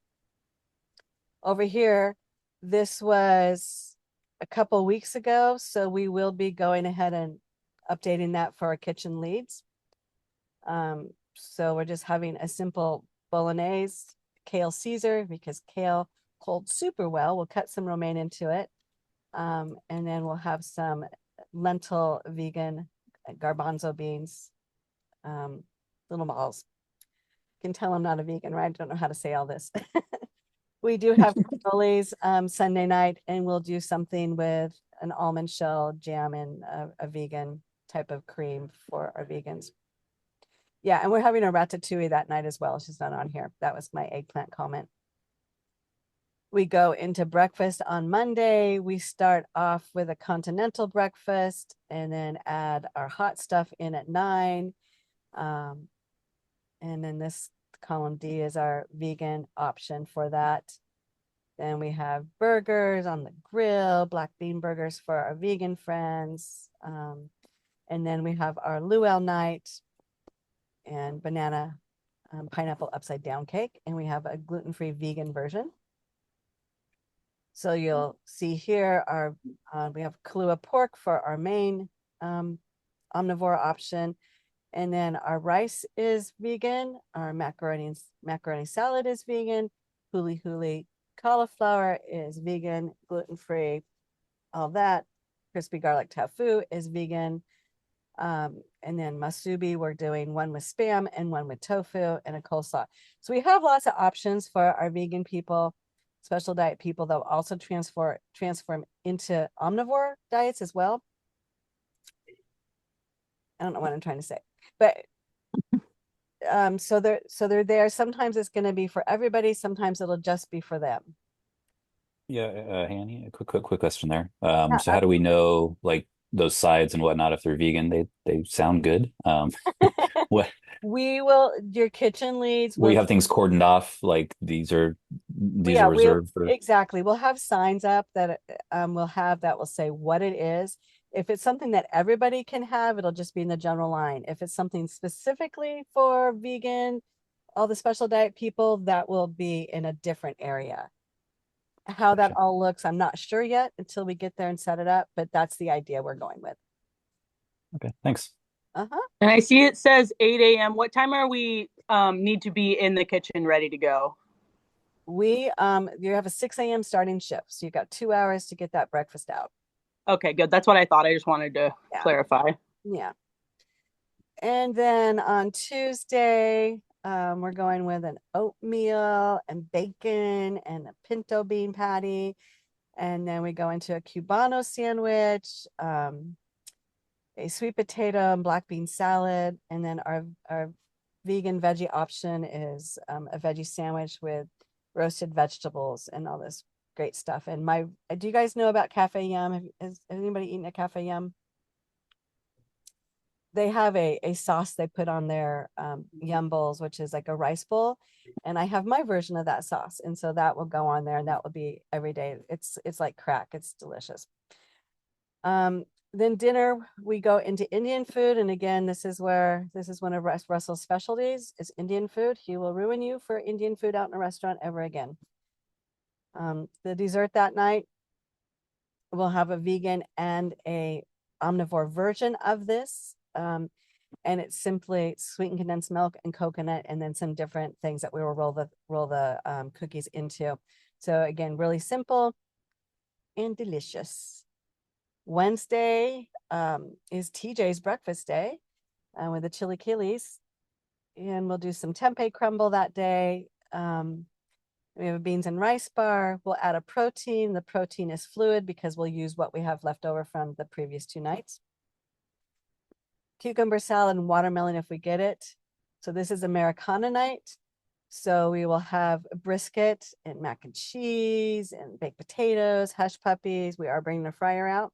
here, this was a couple weeks ago, so we will be going ahead and updating that for our kitchen leads. So we're just having a simple bolognese, kale Caesar, because kale holds super well. We'll cut some romaine into it. And then we'll have some lentil vegan garbanzo beans, little balls. You can tell I'm not a vegan, right? I don't know how to say all this. We do have cannolis Sunday night, and we'll do something with an almond shell jam and a vegan type of cream for our vegans. Yeah, and we're having a ratatouille that night as well. She's not on here. That was my eggplant comment. We go into breakfast on Monday. We start off with a continental breakfast and then add our hot stuff in at 9. And then this column D is our vegan option for that. Then we have burgers on the grill, black bean burgers for our vegan friends. And then we have our luau night and banana pineapple upside down cake. And we have a gluten-free vegan version. So you'll see here we have Kahlua pork for our main omnivore option. And then our rice is vegan. Our macaroni salad is vegan. Huli huli cauliflower is vegan, gluten-free, all that. Crispy garlic tofu is vegan. And then masubi, we're doing one with Spam and one with tofu and a coleslaw. So we have lots of options for our vegan people, special diet people that will also transform into omnivore diets as well. I don't know what I'm trying to say, but so they're there. Sometimes it's going to be for everybody. Sometimes it'll just be for them. Yeah, Hanny, a quick question there. Yeah, So how do we know like those sides and whatnot if they're vegan? They sound good. What Your kitchen leads we will, have things cordoned off, like these are yeah, reserved for. exactly. We'll have signs up that will say what it is. If it's something that everybody can have, it'll just be in the general line. If it's something specifically for vegan, all the special diet people, that will be in a different area. How that Gotcha. all looks, I'm not sure yet until we get there and set it up, but that's the idea we're going with. Okay, thanks. Uh-huh. And I see it says 8 a.m. What time are we need to be in the kitchen ready to go? You have a 6 a.m. starting shift, so you've got 2 hours to get that breakfast out. Okay, good. That's what I thought. I just wanted to clarify. Yeah. And then on Tuesday, we're going with an oatmeal and bacon and a pinto bean patty. And then we go into a Cubano sandwich, a sweet potato and black bean salad. And then our vegan veggie option is a veggie sandwich with roasted vegetables and all this great stuff. And do you guys know about Cafe Yum? Has anybody eaten at Cafe Yum? They have a sauce they put on their yum bowls, which is like a rice bowl. And I have my version of that sauce. And so that will go on there and that will be every day. It's like crack. It's delicious. Then dinner, we go into Indian food. And again, this is one of Russell's specialties is Indian food. He will ruin you for Indian food out in a restaurant ever again. The dessert that night, we'll have a vegan and a omnivore version of this. And it's simply sweetened condensed milk and coconut, and then some different things that we will roll the cookies into. So again, really simple and delicious. Wednesday is TJ's breakfast day with the chili killies, and we'll do some tempeh crumble that day. We have a beans and rice bar. We'll add a protein. The protein is fluid because we'll use what we have left over from the previous 2 nights. Cucumber salad and watermelon if we get it. So this is Americana night. So we will have brisket and mac and cheese and baked potatoes, hush puppies. We are bringing the fryer out.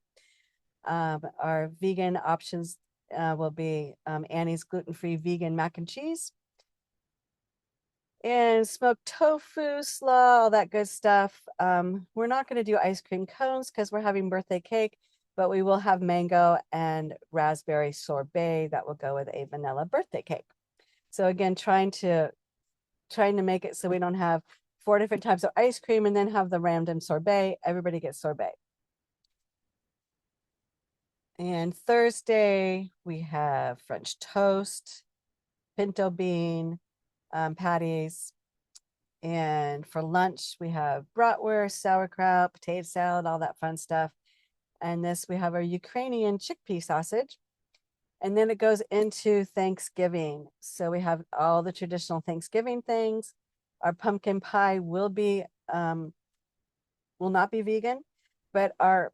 Our vegan options will be Annie's gluten-free vegan mac and cheese and smoked tofu, slaw, all that good stuff. We're not going to do ice cream cones because we're having birthday cake, but we will have mango and raspberry sorbet that will go with a vanilla birthday cake. So again, trying to make it so we don't have 4 different types of ice cream and then have the random sorbet. Everybody gets sorbet. And Thursday, we have French toast, pinto bean, patties. And for lunch, we have bratwurst, sauerkraut, potato salad, all that fun stuff. And this, we have our Ukrainian chickpea sausage. And then it goes into Thanksgiving. So we have all the traditional Thanksgiving things. Our pumpkin pie will not be vegan, but our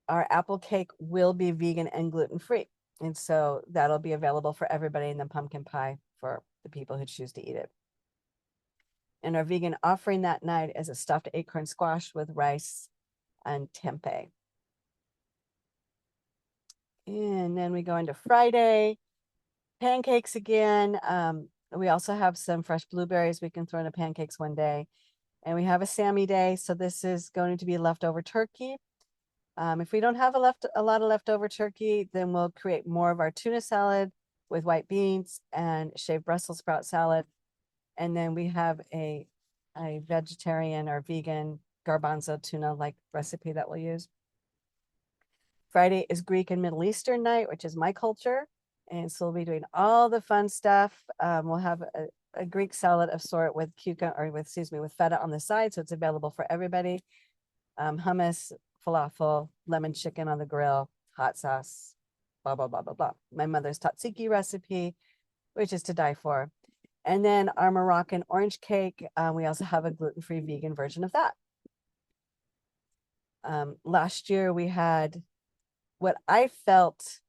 apple cake will be vegan and gluten-free. And so that'll be available for everybody in the pumpkin pie for the people who choose to eat it. And our vegan offering that night is a stuffed acorn squash with rice and tempeh. And then we go into Friday, pancakes again. We also have some fresh blueberries we can throw into pancakes one day. And we have a Sammy day. So this is going to be leftover turkey. If we don't have a lot of leftover turkey, then we'll create more of our tuna salad with white beans and shaved Brussels sprout salad. And then we have a vegetarian or vegan garbanzo tuna like recipe that we'll use. Friday is Greek and Middle Eastern night, which is my culture. And so we'll be doing all the fun stuff. We'll have a Greek salad of sort with with feta on the side. So it's available for everybody. Hummus, falafel, lemon chicken on the grill, hot sauce, blah, blah, blah, blah, blah. My mother's tzatziki recipe, which is to die for. And then our Moroccan orange cake. We also have a gluten-free vegan version of that. Last year we had what I felt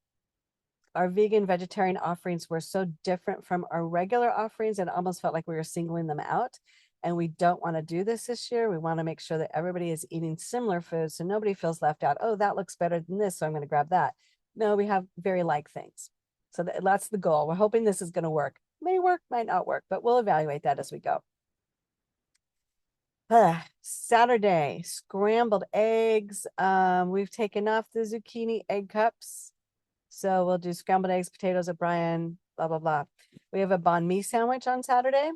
our vegan vegetarian offerings were so different from our regular offerings, and almost felt like we were singling them out. And we don't want to do this year. We want to make sure that everybody is eating similar foods so nobody feels left out. Oh, that looks better than this, so I'm going to grab that. No, we have very like things. So that's the goal. We're hoping this is going to work. May work, might not work, but we'll evaluate that as we go. Saturday, scrambled eggs. We've taken off the zucchini egg cups. So we'll do scrambled eggs, potatoes, O'Brien, blah, blah, blah. We have a banh mi sandwich on Saturday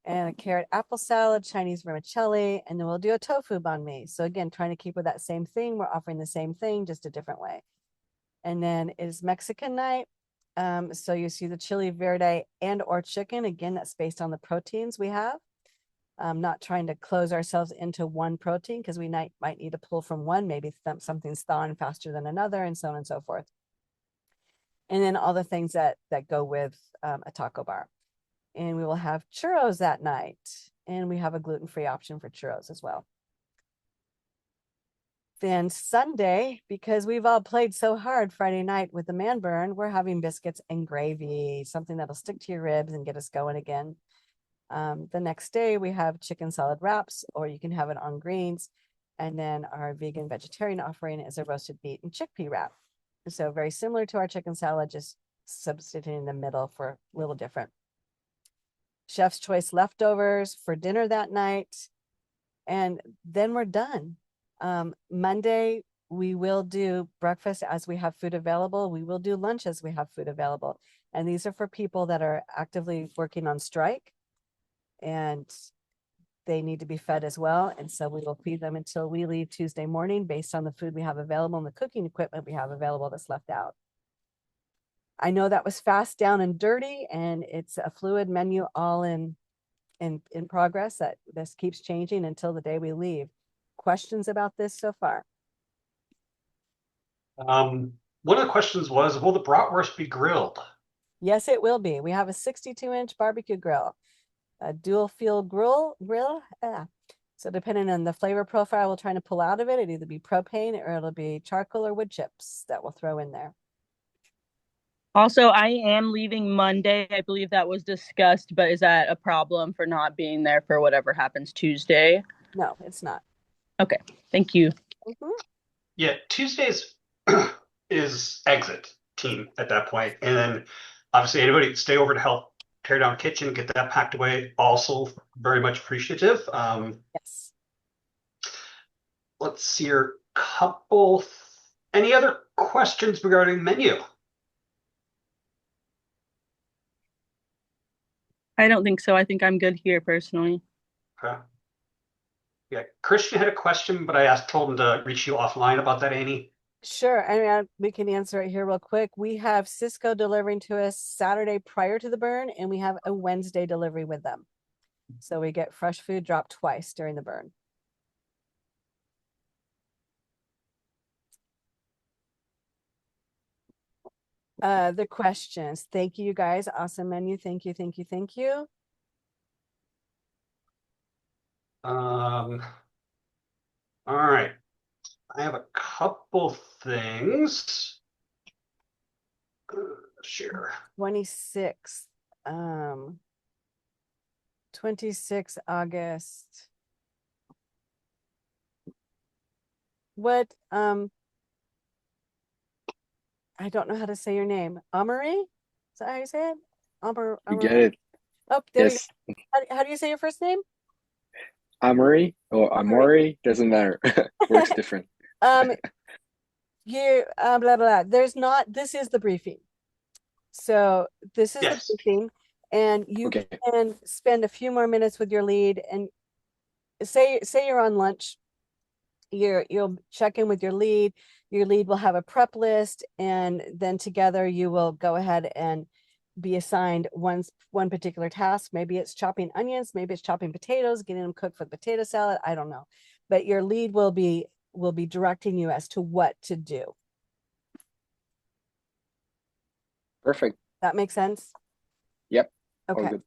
and a carrot apple salad, Chinese vermicelli, and then we'll do a tofu banh mi. So again, trying to keep with that same thing. We're offering the same thing, just a different way. And then it is Mexican night. So you see the chili verde and or chicken. Again, that's based on the proteins we have. Not trying to close ourselves into one protein because we might need to pull from one, maybe something's thawing faster than another, and so on and so forth. And then all the things that go with a taco bar. And we will have churros that night. And we have a gluten-free option for churros as well. Then Sunday, because we've all played so hard Friday night with the man burn, we're having biscuits and gravy, something that'll stick to your ribs and get us going again. The next day we have chicken salad wraps, or you can have it on greens. And then our vegan vegetarian offering is a roasted beet and chickpea wrap. So very similar to our chicken salad, just substituting in the middle for a little different. Chef's choice leftovers for dinner that night. And then we're done. Monday, we will do breakfast as we have food available. We will do lunch as we have food available. And these are for people that are actively working on strike. And they need to be fed as well. And so we will feed them until we leave Tuesday morning based on the food we have available and the cooking equipment we have available that's left out. I know that was fast, down, and dirty, and it's a fluid menu all in progress that this keeps changing until the day we leave. Questions about this so far? One of the questions was, will the bratwurst be grilled? Yes, it will be. We have a 62-inch barbecue grill, a dual fuel grill. So depending on the flavor profile we're trying to pull out of it, it'll either be propane or it'll be charcoal or wood chips that we'll throw in there. Also, I am leaving Monday. I believe that was discussed, but is that a problem for not being there for whatever happens Tuesday? No, it's not. Okay, thank you. Mhm. Yeah, Tuesdays is exit team at that point. And then obviously anybody stay over to help tear down kitchen, get that packed away. Also very much appreciative. Yes. Let's see your couple. Any other questions regarding menu? I don't think so. I think I'm good here personally. Okay. Yeah, Christian had a question, but told him to reach you offline about that, Annie. Sure. I mean, we can answer it here real quick. We have Cisco delivering to us Saturday prior to the burn, and we have a Wednesday delivery with them. So we get fresh food dropped twice during the burn. The questions. Thank you, guys. Awesome menu. Thank you, thank you, thank you. All right. I have a couple things. Share. 26th. 26 August. What I don't know how to say your name. Amari? Is that how you say it? You get it. Oh, there you Yes. go. How do you say your first name? Amori or Amori, doesn't matter. Works different. You blah blah blah. There's not, this is the briefing. So this is Yes. the briefing, and you Okay. can spend a few more minutes with your lead and say you're on lunch. You'll check in with your lead. Your lead will have a prep list, and then together you will go ahead and be assigned one particular task. Maybe it's chopping onions, maybe it's chopping potatoes, getting them cooked for the potato salad. I don't know, but your lead will be directing you as to what to do. Perfect. That makes sense? Yep. All Okay. good.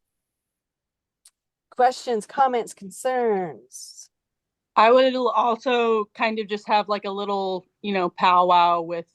Questions, comments, concerns? I would also kind of just have like a little, powwow with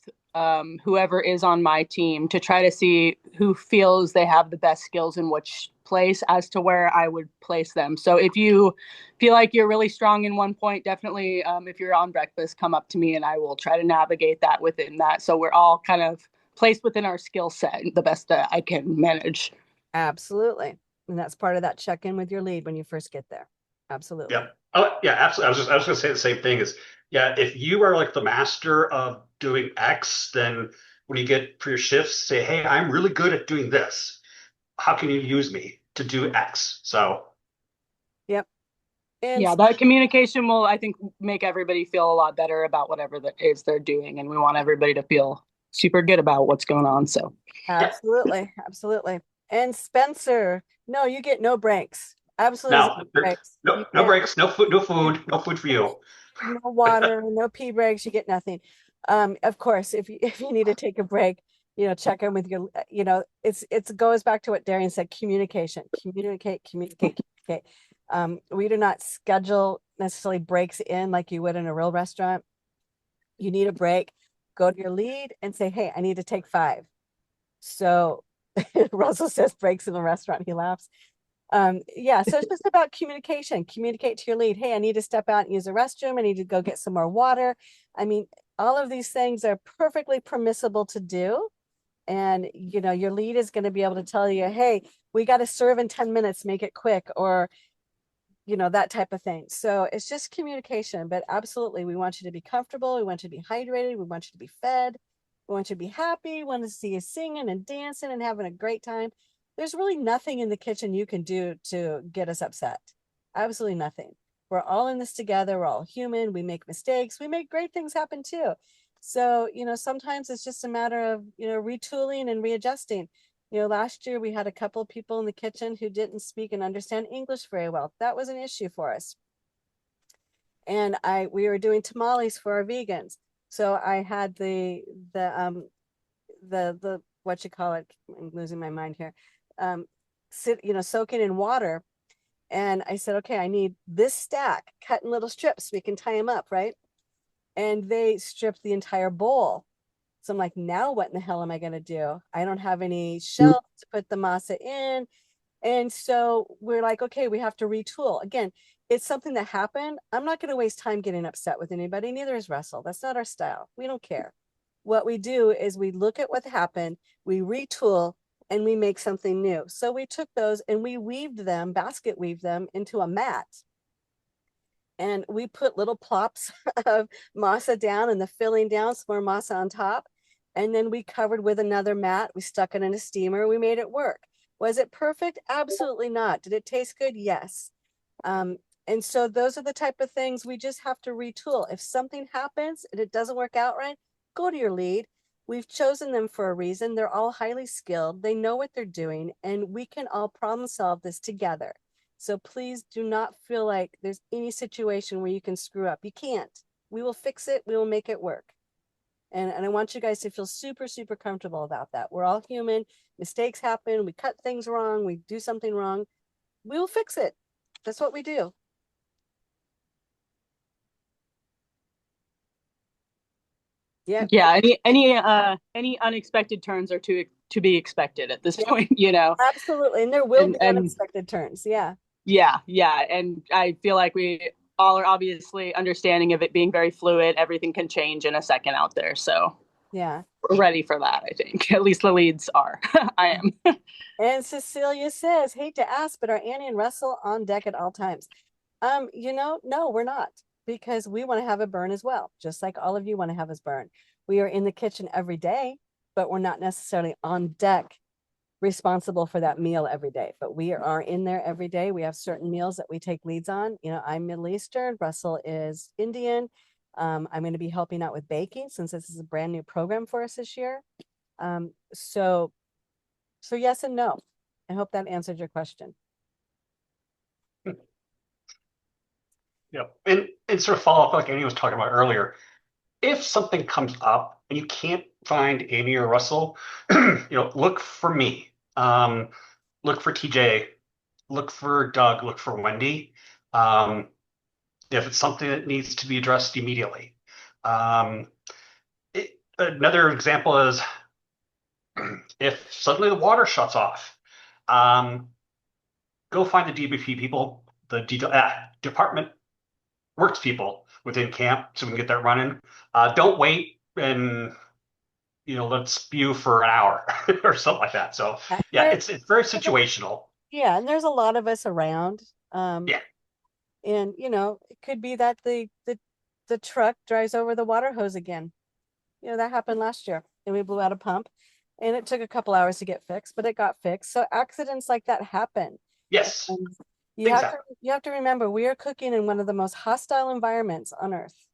whoever is on my team to try to see who feels they have the best skills in which place as to where I would place them. So if you feel like you're really strong in one point, definitely if you're on breakfast, come up to me and I will try to navigate that within that. So we're all kind of placed within our skill set the best that I can manage. Absolutely. And that's part of that check-in with your lead when you first get there. Absolutely. Yep. Oh, yeah, absolutely. I was going to say the same thing is, yeah, if you are like the master of doing X, then when you get for your shifts, say, hey, I'm really good at doing this. How can you use me to do X? So, Yep. And Yeah, that communication will, I think, make everybody feel a lot better about whatever that is they're doing. And we want everybody to feel super good about what's going on. So absolutely. Absolutely. And Spencer, no, you get no breaks. Absolutely no, zero breaks. no, You no get breaks, no food, no food for you. no water, no pee breaks, you get nothing. Of course, if you need to take a break, check in with your, it goes back to what Darian said, communication, communicate. We do not schedule necessarily breaks in like you would in a real restaurant. You need a break, go to your lead and say, hey, I need to take 5. So Russell says breaks in the restaurant, he laughs. Yeah, so it's just about communicate to your lead. Hey, I need to step out and use the restroom. I need to go get some more water. I mean, all of these things are perfectly permissible to do. And, your lead is going to be able to tell you, hey, we got to serve in 10 minutes, make it quick, or, that type of thing. So it's just communication, but absolutely, we want you to be comfortable. We want you to be hydrated. We want you to be fed. We want you to be happy. We want to see you singing and dancing and having a great time. There's really nothing in the kitchen you can do to get us upset. Absolutely nothing. We're all in this together. We're all human. We make mistakes. We make great things happen too. So, sometimes it's just a matter of, retooling and readjusting. Last year we had a couple of people in the kitchen who didn't speak and understand English very well. That was an issue for us. And we were doing tamales for our vegans. So I had the what you call it, I'm losing my mind here, soaking in water. And I said, okay, I need this stack cut in little strips so we can tie them up, right? And they stripped the entire bowl. So I'm like, now what in the hell am I going to do? I don't have any shelves to put the masa in. And so we're like, okay, we have to retool. Again, it's something that happened. I'm not going to waste time getting upset with anybody. Neither is Russell. That's not our style. We don't care. What we do is we look at what happened, we retool, and we make something new. So we took those and we weaved them, basket weaved them into a mat. And we put little plops of masa down and the filling down, some more masa on top. And then we covered with another mat. We stuck it in a steamer. We made it work. Was it perfect? Absolutely not. Did it taste good? Yes. And so those are the type of things we just have to retool. If something happens and it doesn't work out right, go to your lead. We've chosen them for a reason. They're all highly skilled. They know what they're doing, and we can all problem solve this together. So please do not feel like there's any situation where you can screw up. You can't. We will fix it. We will make it work. And I want you guys to feel super, super comfortable about that. We're all human. Mistakes happen. We cut things wrong. We do something wrong. We will fix it. That's what we do. Yeah. Yeah, any unexpected turns are to be expected at this point, you know. Absolutely. And there will be And unexpected turns. Yeah. yeah, and I feel like we all are obviously understanding of it being very fluid. Everything can change in a second out there, so Yeah. we're ready for that, I think. At least the leads are. I am. And Cecilia says, hate to ask, but are Annie and Russell on deck at all times? No, we're not, because we want to have a burn as well, just like all of you want to have us burn. We are in the kitchen every day, but we're not necessarily on deck responsible for that meal every day, but we are in there every day. We have certain meals that we take leads on. You know, I'm Middle Eastern, Russell is Indian. I'm going to be helping out with baking since this is a brand new program for us this year. So yes and no. I hope that answered your question. Yep. And sort of follow up like Annie was talking about earlier. If something comes up and you can't find Amy or Russell, look for me. Look for TJ, look for Doug, look for Wendy. If it's something that needs to be addressed immediately. Another example is if suddenly the water shuts off, go find the DBP people, the department works people within camp so we can get that running. Don't wait and let's spew for an hour or something like that. So yeah, it's very situational. Yeah, and there's a lot of us around. Yeah. And it could be that the truck drives over the water hose again. That happened last year, and we blew out a pump, and it took a couple hours to get fixed, but it got fixed. So accidents like that happen. Yes. And exactly. you have to remember, we are cooking in one of the most hostile environments on earth.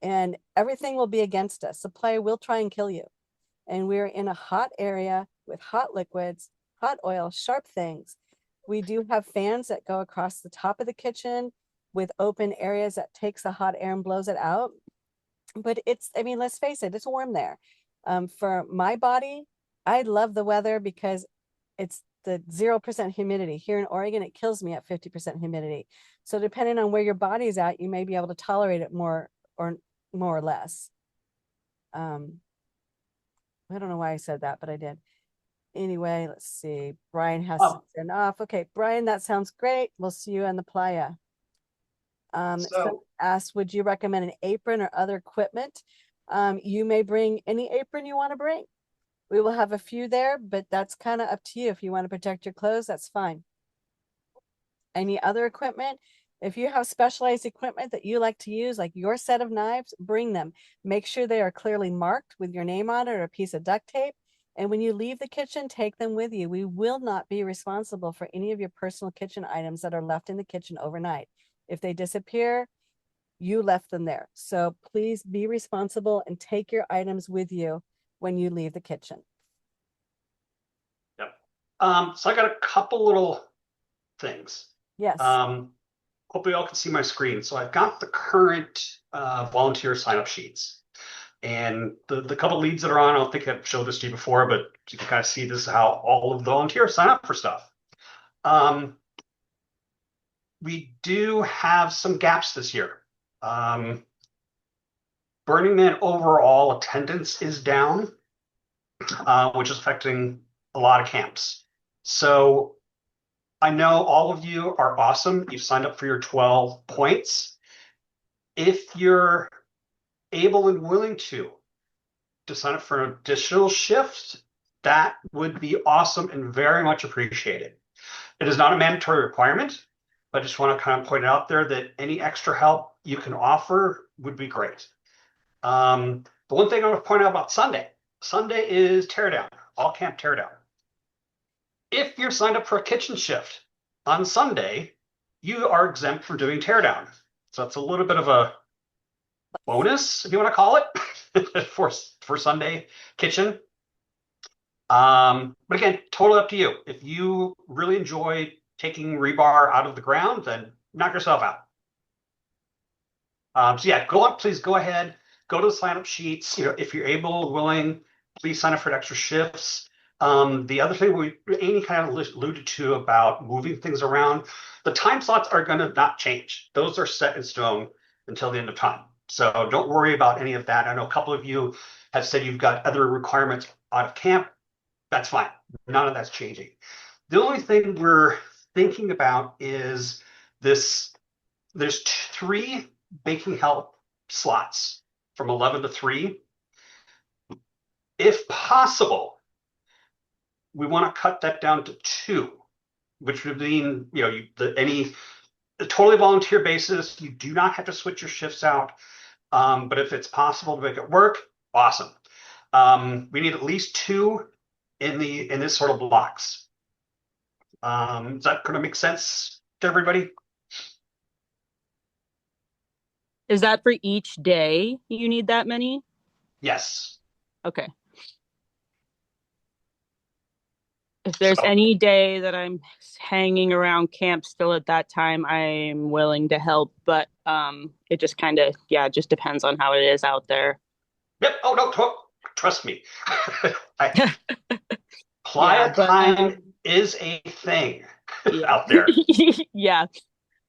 And everything will be against us. Supply will try and kill you. And we're in a hot area with hot liquids, hot oil, sharp things. We do have fans that go across the top of the kitchen with open areas that takes the hot air and blows it out. But let's face it, it's warm there. For my body, I love the weather because it's the 0% humidity. Here in Oregon, it kills me at 50% humidity. So depending on where your body's at, you may be able to tolerate it more or less. I don't know why I said that, but I did. Anyway, let's see. Brian has to send off. Okay, Brian, that sounds great. We'll see you in the playa. So asked, would you recommend an apron or other equipment? You may bring any apron you want to bring. We will have a few there, but that's kind of up to you. If you want to protect your clothes, that's fine. Any other equipment? If you have specialized equipment that you like to use, like your set of knives, bring them. Make sure they are clearly marked with your name on it or a piece of duct tape. And when you leave the kitchen, take them with you. We will not be responsible for any of your personal kitchen items that are left in the kitchen overnight. If they disappear, you left them there. So please be responsible and take your items with you when you leave the kitchen. Yep. So I got a couple little things. Yes. Hopefully y'all can see my screen. So I've got the current volunteer sign-up sheets. And the couple leads that are on, I don't think I've showed this to you before, but you can kind of see this is how all of the volunteers sign up for stuff. We do have some gaps this year. Burning Man overall attendance is down, which is affecting a lot of camps. So I know all of you are awesome. You've signed up for your 12 points. If you're able and willing to sign up for an additional shift, that would be awesome and very much appreciated. It is not a mandatory requirement, but I just want to kind of point out there that any extra help you can offer would be great. The one thing I want to point out about Sunday is teardown, all camp teardown. If you're signed up for a kitchen shift on Sunday, you are exempt from doing teardown. So that's a little bit of a bonus, if you want to call it, for Sunday kitchen. But again, totally up to you. If you really enjoy taking rebar out of the ground, then knock yourself out. So yeah, please go ahead, go to the sign up sheets. If you're able, willing, please sign up for extra shifts. The other thing Amy kind of alluded to about moving things around, the time slots are going to not change. Those are set in stone until the end of time. So don't worry about any of that. I know a couple of you have said you've got other requirements out of camp. That's fine. None of that's changing. The only thing we're thinking about is this. There's 3 baking help slots from 11 to 3. If possible, we want to cut that down to 2, which would mean, any totally volunteer basis. You do not have to switch your shifts out. But if it's possible to make it work, awesome. We need at least 2 in this sort of blocks. Is that going to make sense to everybody? Is that for each day you need that many? Yes. Okay. If there's So- any day that I'm hanging around camp still at that time, I'm willing to help, but it just kind of, just depends on how it is out there. Yep. Oh no, trust me. Playa Yeah, but, time is a thing out there. Yeah.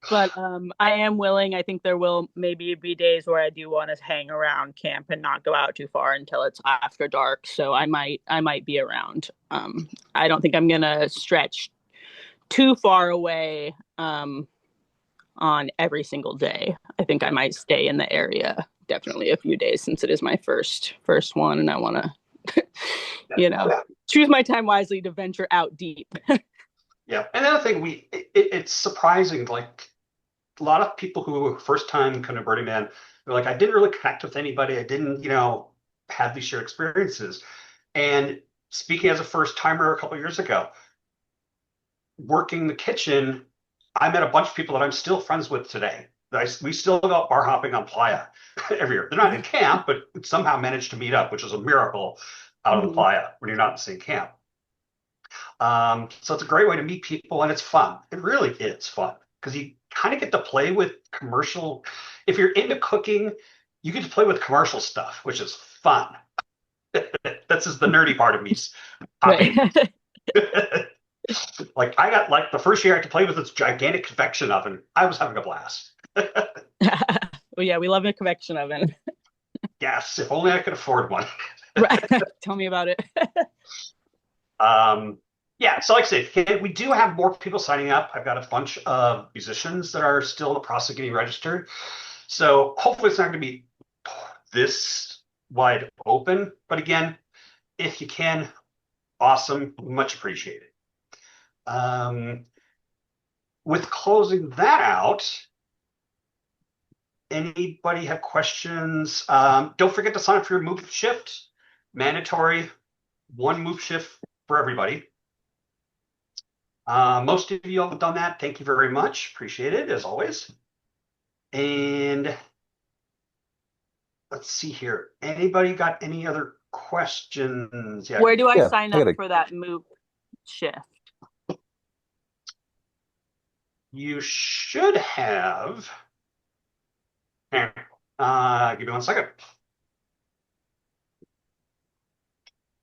But I am willing. I think there will maybe be days where I do want to hang around camp and not go out too far until it's after dark. So I might be around. I don't think I'm gonna stretch too far away on every single day. I think I might stay in the area definitely a few days since it is my first one, and I want to, choose my time wisely to venture out deep. Yeah. And another thing, it's surprising, like a lot of people who were first time kind of Burning Man, they're like, I didn't really connect with anybody. I didn't, have these shared experiences. And speaking as a first timer a couple of years ago, working the kitchen, I met a bunch of people that I'm still friends with today. We still go out bar hopping on Playa every year. They're not in camp, but somehow managed to meet up, which is a miracle out of the Playa when you're not in the same camp. So it's a great way to meet people, and it's fun. It really is fun because you kind of get to play with commercial. If you're into cooking, you get to play with commercial stuff, which is fun. That's just the nerdy part of me. Right. Like I got the first year I could play with this gigantic convection oven. I was having a blast. Well, yeah, we love a convection oven. Yes, if only I could afford one. Right. Tell me about it. Yeah, so like I said, we do have more people signing up. I've got a bunch of musicians that are still in the process of getting registered. So hopefully it's not going to be this wide open. But again, if you can, awesome, much appreciated. With closing that out, anybody have questions? Don't forget to sign up for your move shift. Mandatory, 1 move shift for everybody. Most of you have done that. Thank you very much. Appreciate it, as always. And let's see here. Anybody got any other questions? Yeah. Where do I Yeah, sign I up gotta- for that move shift? You should have. Here, give me 1 second.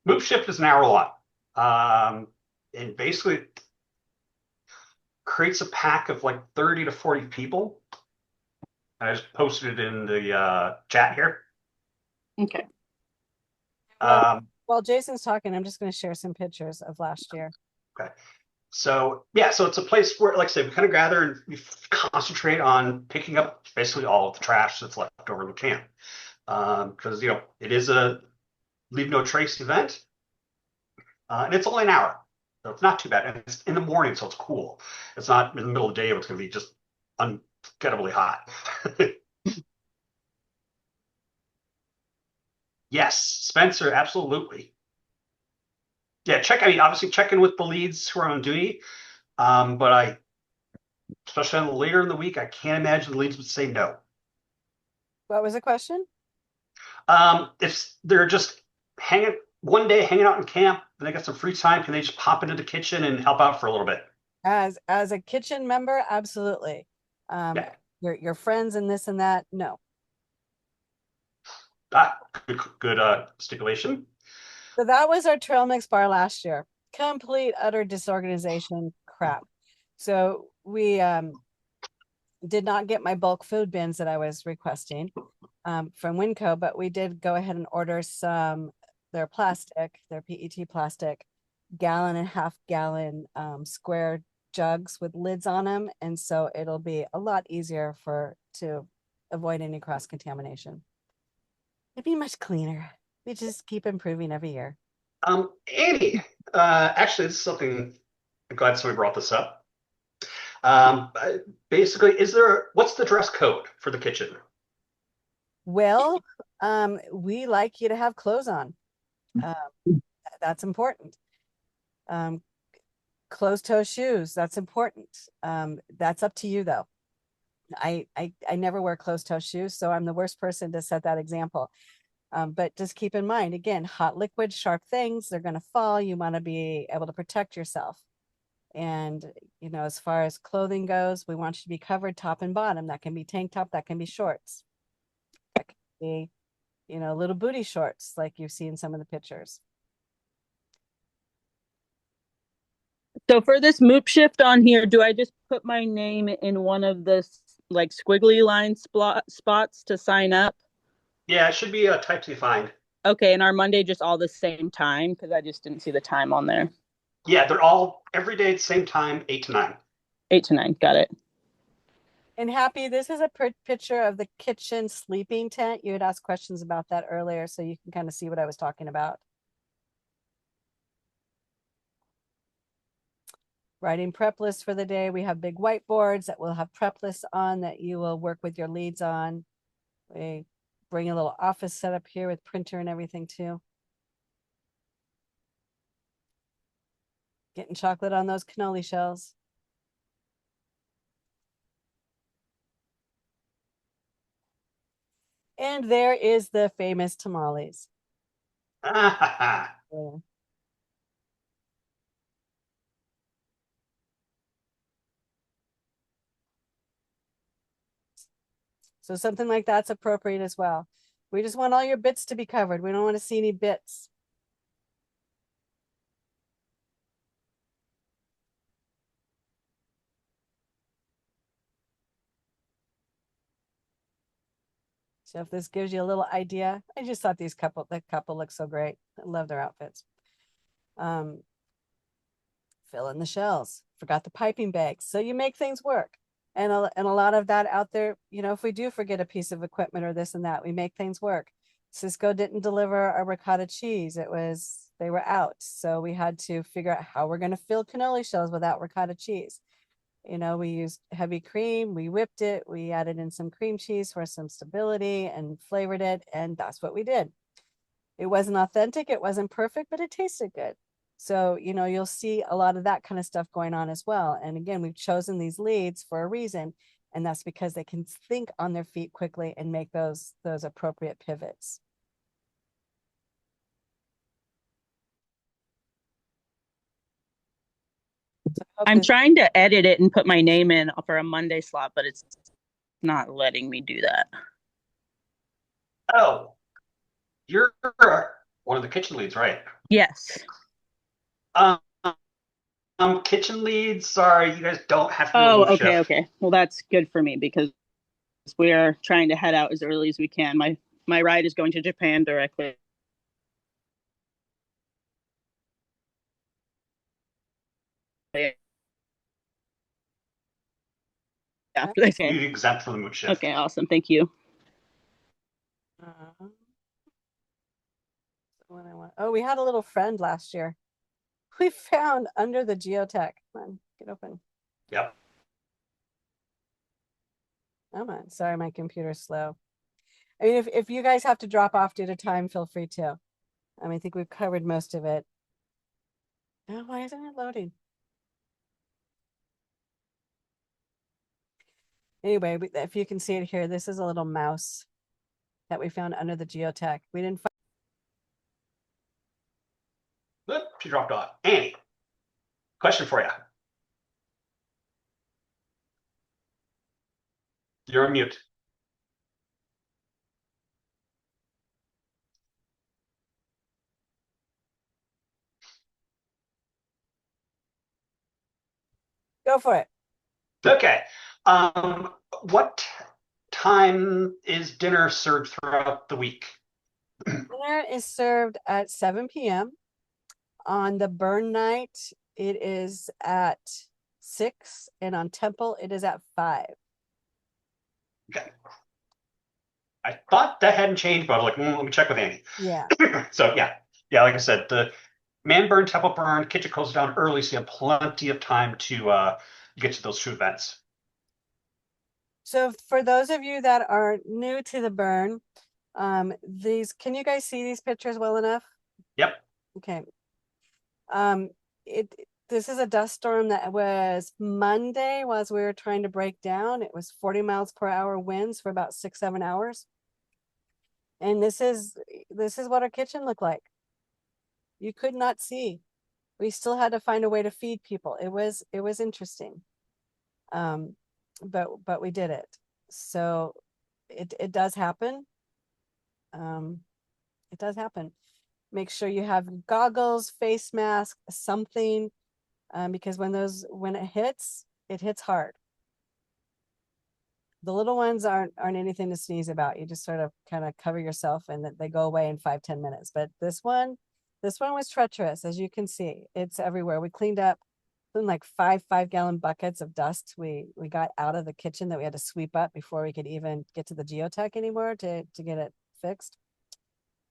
Move shift is an hour long. And basically creates a pack of like 30 to 40 people. I just posted it in the chat here. Okay. While Jason's talking, I'm just going to share some pictures of last year. So yeah, so it's a place where, like I said, we kind of gather and we concentrate on picking up basically all of the trash that's left over in the camp. Because it is a leave no trace event, and it's only an hour, so it's not too bad. And it's in the morning, so it's cool. It's not in the middle of the day; it's going to be just unforgettably hot. Yes, Spencer, absolutely. Yeah, I mean, obviously check in with the leads who are on duty. But especially on the later in the week, I can't imagine the leads would say no. What was the question? If they're just one day hanging out in camp and they got some free time, can they just pop into the kitchen and help out for a little bit? As a kitchen member, absolutely. Yeah. Your friends and this and that, no. Good stipulation. So that was our trail mix bar last year. Complete, utter disorganization crap. So we did not get my bulk food bins that I was requesting from Winco, but we did go ahead and order their PET plastic, 1.5 gallon square jugs with lids on them. And so it'll be a lot easier to avoid any cross contamination. It'd be much cleaner. We just keep improving every year. Annie, actually, this is something I'm glad somebody brought this up. Basically, what's the dress code for the kitchen? Well, we like you to have clothes on. That's important. Closed-toe shoes, that's important. That's up to you though. I never wear closed-toe shoes, so I'm the worst person to set that example. But just keep in mind, again, hot liquid, sharp things, they're going to fall. You want to be able to protect yourself. And, as far as clothing goes, we want you to be covered top and bottom. That can be tank top, that can be shorts. That can be, little booty shorts like you see in some of the pictures. So for this MOOP shift on here, do I just put my name in one of the like squiggly line spots to sign up? Yeah, it should be a type C find. Okay, and our Monday just all the same time? Because I just didn't see the time on there. Yeah, they're all every day at the same time, 8 to 9. 8 to 9, got it. And Happy, this is a picture of the kitchen sleeping tent. You had asked questions about that earlier, so you can kind of see what I was talking about. Writing prep lists for the day. We have big whiteboards that will have prep lists on that you will work with your leads on. We bring a little office setup here with printer and everything too. Getting chocolate on those cannoli shells. And there is the famous tamales. Yeah. So something like that's appropriate as well. We just want all your bits to be covered. We don't want to see any bits. So if this gives you a little idea, I just thought the couple looks so great. I love their outfits. Fill in the shells. Forgot the piping bags. So you make things work. And a lot of that out there, if we do forget a piece of equipment or this and that, we make things work. Cisco didn't deliver our ricotta cheese. They were out. So we had to figure out how we're going to fill cannoli shells without ricotta cheese. We used heavy cream, we whipped it, we added in some cream cheese for some stability and flavored it. And that's what we did. It wasn't authentic. It wasn't perfect, but it tasted good. So, you'll see a lot of that kind of stuff going on as well. And again, we've chosen these leads for a reason, and that's because they can think on their feet quickly and make those appropriate pivots. So I'm trying to edit it and put my name in for a Monday slot, but it's not letting me do that. Oh, you're one of the kitchen leads, right? Yes. Kitchen leads. Sorry, you guys don't have to do Oh, a okay, shift. okay. Well, that's good for me because we are trying to head out as early as we can. My my ride is going to Japan directly after this. Okay. You're exempt from the mood shift. Okay, awesome. Thank you. What I want. Oh, we had a little friend last year. We found under the geotech. Come on, get open. Yep. Come on. Sorry, my computer's slow. I mean, if you guys have to drop off due to time, feel free to. I think we've covered most of it. Oh, why isn't it loading? Anyway, if you can see it here, this is a little mouse that we found under the geotech. We didn't find. Oop, she dropped off. Annie, question for you. You're on mute. Go for it. Okay. What time is dinner served throughout the week? Dinner is served at 7 p.m. On the burn night, it is at 6, and on temple, it is at 5. Okay. I thought that hadn't changed, but I was like, let me check with Annie. Yeah. So yeah, like I said, the man burn, temple burn, kitchen closes down early, so you have plenty of time to get to those two events. So for those of you that are new to the burn, can you guys see these pictures well enough? Yep. Okay. This is a dust storm that was Monday was we were trying to break down. It was 40 miles per hour winds for about 6-7 hours. And this is what our kitchen looked like. You could not see. We still had to find a way to feed people. It was interesting. But we did it. So it does happen. It does happen. Make sure you have goggles, face mask, something, because when it hits hard. The little ones aren't anything to sneeze about. You just sort of kind of cover yourself and they go away in 5-10 minutes. But this one was treacherous, as you can see. It's everywhere. We cleaned up like 5-gallon buckets of dust we got out of the kitchen that we had to sweep up before we could even get to the geotech anymore to get it fixed.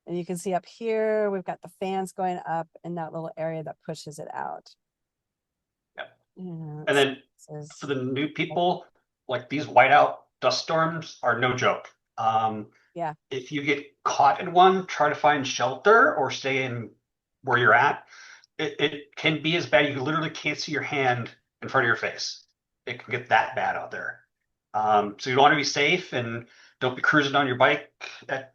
And you can see up here, we've got the fans going up in that little area that pushes it out. Yep. Yeah, And then for the new people, like these whiteout dust storms are no joke. Yeah. If you get caught in one, try to find shelter or stay in where you're at. It can be as bad. You literally can't see your hand in front of your face. It can get that bad out there. So you want to be safe and don't be cruising on your bike at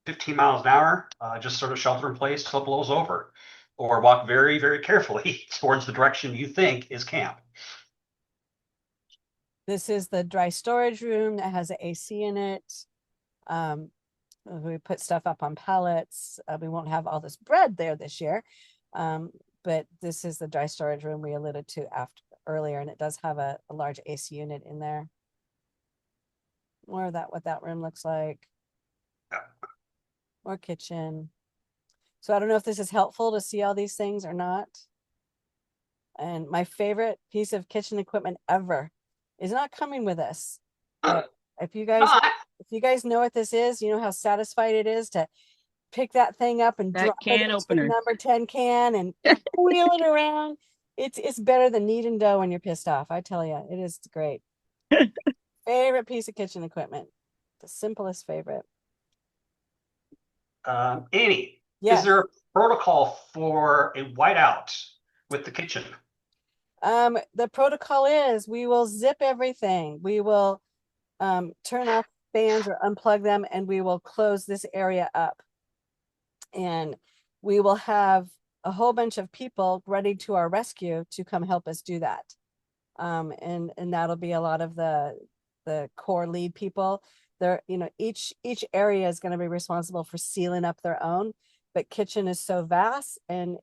15 miles an hour. Just sort of shelter in place till it blows over, or walk very, very carefully towards the direction you think is camp. This is the dry storage room that has an AC in it. We put stuff up on pallets. We won't have all this bread there this year. But this is the dry storage room we alluded to earlier, and it does have a large AC unit in there. More of that, what that room looks like. More kitchen. So I don't know if this is helpful to see all these things or not. And my favorite piece of kitchen equipment ever is not coming with us. If you guys know what this is, you know how satisfied it is to pick that thing up and That drop can it into opener. the number 10 can and wheel it around. It's better than kneading dough when you're pissed off. I tell you, it is great. Favorite piece of kitchen equipment. The simplest favorite. Annie, Yes. is there a protocol for a whiteout with the kitchen? The protocol is we will zip everything. We will turn off fans or unplug them, and we will close this area up. And we will have a whole bunch of people ready to our rescue to come help us do that. And that'll be a lot of the core lead people. They're, each area is going to be responsible for sealing up their own, but kitchen is so vast, and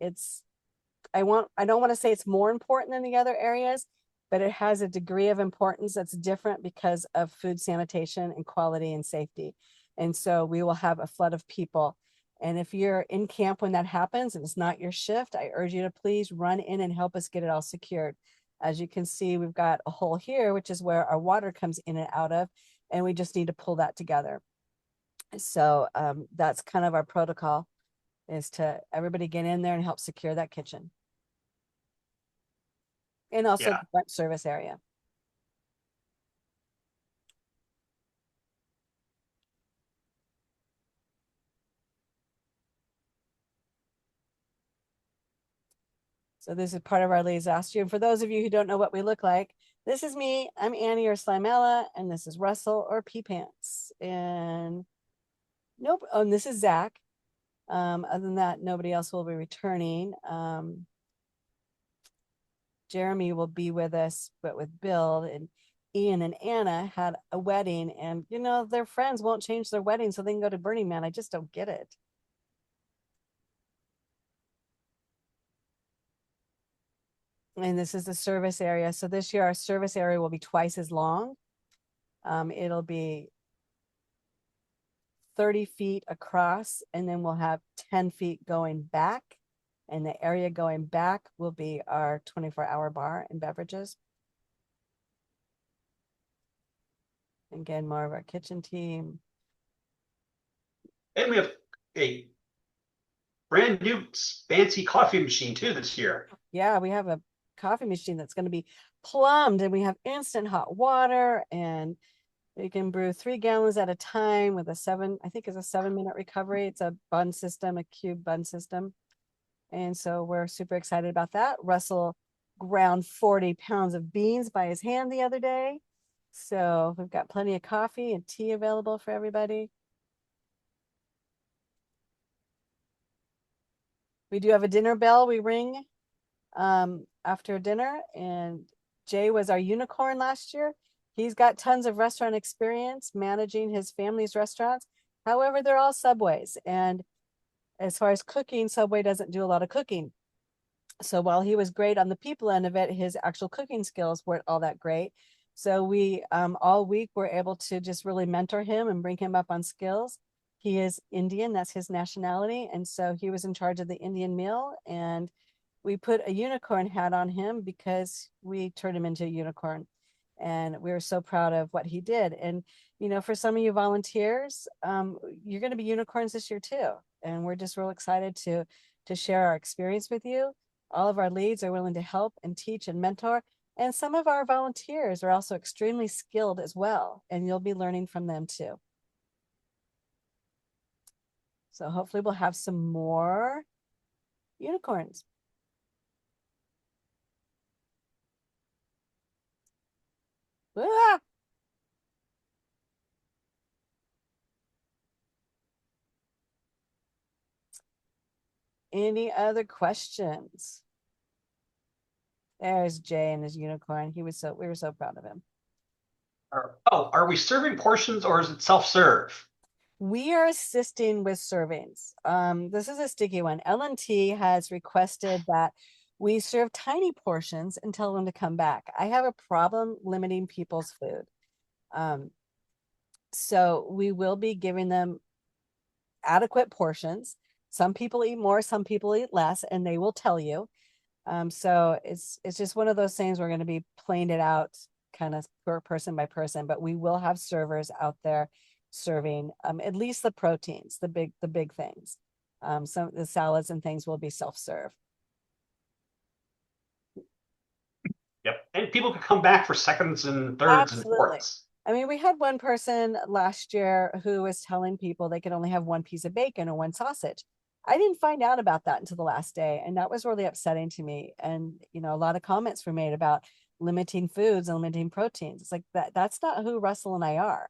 I don't want to say it's more important than the other areas, but it has a degree of importance that's different because of food sanitation and quality and safety. And so we will have a flood of people. And if you're in camp when that happens and it's not your shift, I urge you to please run in and help us get it all secured. As you can see, we've got a hole here, which is where our water comes in and out of, and we just need to pull that together. So that's kind of our protocol, is to everybody get in there and help secure that kitchen. And also Yeah. the front service area. So this is part of our leads last year. And for those of you who don't know what we look like, this is me. I'm Annie or Slimella, and this is Russell or Pee Pants. And nope. Oh, and this is Zach. Other than that, nobody else will be returning. Jeremy will be with us, but with Bill, and Ian and Anna had a wedding, and you know, their friends won't change their wedding so they can go to Burning Man. I just don't get it. And this is the service area. So this year our service area will be twice as long. It'll be 30 feet across, and then we'll have 10 feet going back. And the area going back will be our 24-hour bar and beverages. Again, more of our kitchen team. And we have a brand new fancy coffee machine too this year. Yeah, we have a coffee machine that's going to be plumbed, and we have instant hot water, and you can brew 3 gallons at a time with I think it's a 7-minute recovery. It's a bun system, a cube bun system. And so we're super excited about that. Russell ground 40 pounds of beans by his hand the other day. So we've got plenty of coffee and tea available for everybody. We do have a dinner bell we ring after dinner, and Jay was our unicorn last year. He's got tons of restaurant experience managing his family's restaurants. However, they're all Subways, and as far as cooking, Subway doesn't do a lot of cooking. So while he was great on the people end of it, his actual cooking skills weren't all that great. So we all week were able to just really mentor him and bring him up on skills. He is Indian, that's his nationality, and so he was in charge of the Indian meal, and we put a unicorn hat on him because we turned him into a unicorn, and we were so proud of what he did. And you know, for some of you volunteers, you're going to be unicorns this year too, and we're just real excited to share our experience with you. All of our leads are willing to help and teach and mentor, and some of our volunteers are also extremely skilled as well, and you'll be learning from them too. So hopefully we'll have some more unicorns. Ah! Any other questions? There's Jay and his unicorn. We were so proud of him. Are we serving portions or is it self-serve? We are assisting with servings. This is a sticky one. L&T has requested that we serve tiny portions and tell them to come back. I have a problem limiting people's food. So we will be giving them adequate portions. Some people eat more, some people eat less, and they will tell you. So it's just one of those things we're going to be playing it out kind of per person by person, but we will have servers out there serving at least the proteins, the big things. Some of the salads and things will be self-serve. Yep. And people can come back for seconds and thirds and fourths. I mean, we had one person last year who was telling people they could only have 1 piece of bacon or 1 sausage. I didn't find out about that until the last day, and that was really upsetting to me. And you know, a lot of comments were made about limiting foods and limiting proteins. It's like that's not who Russell and I are,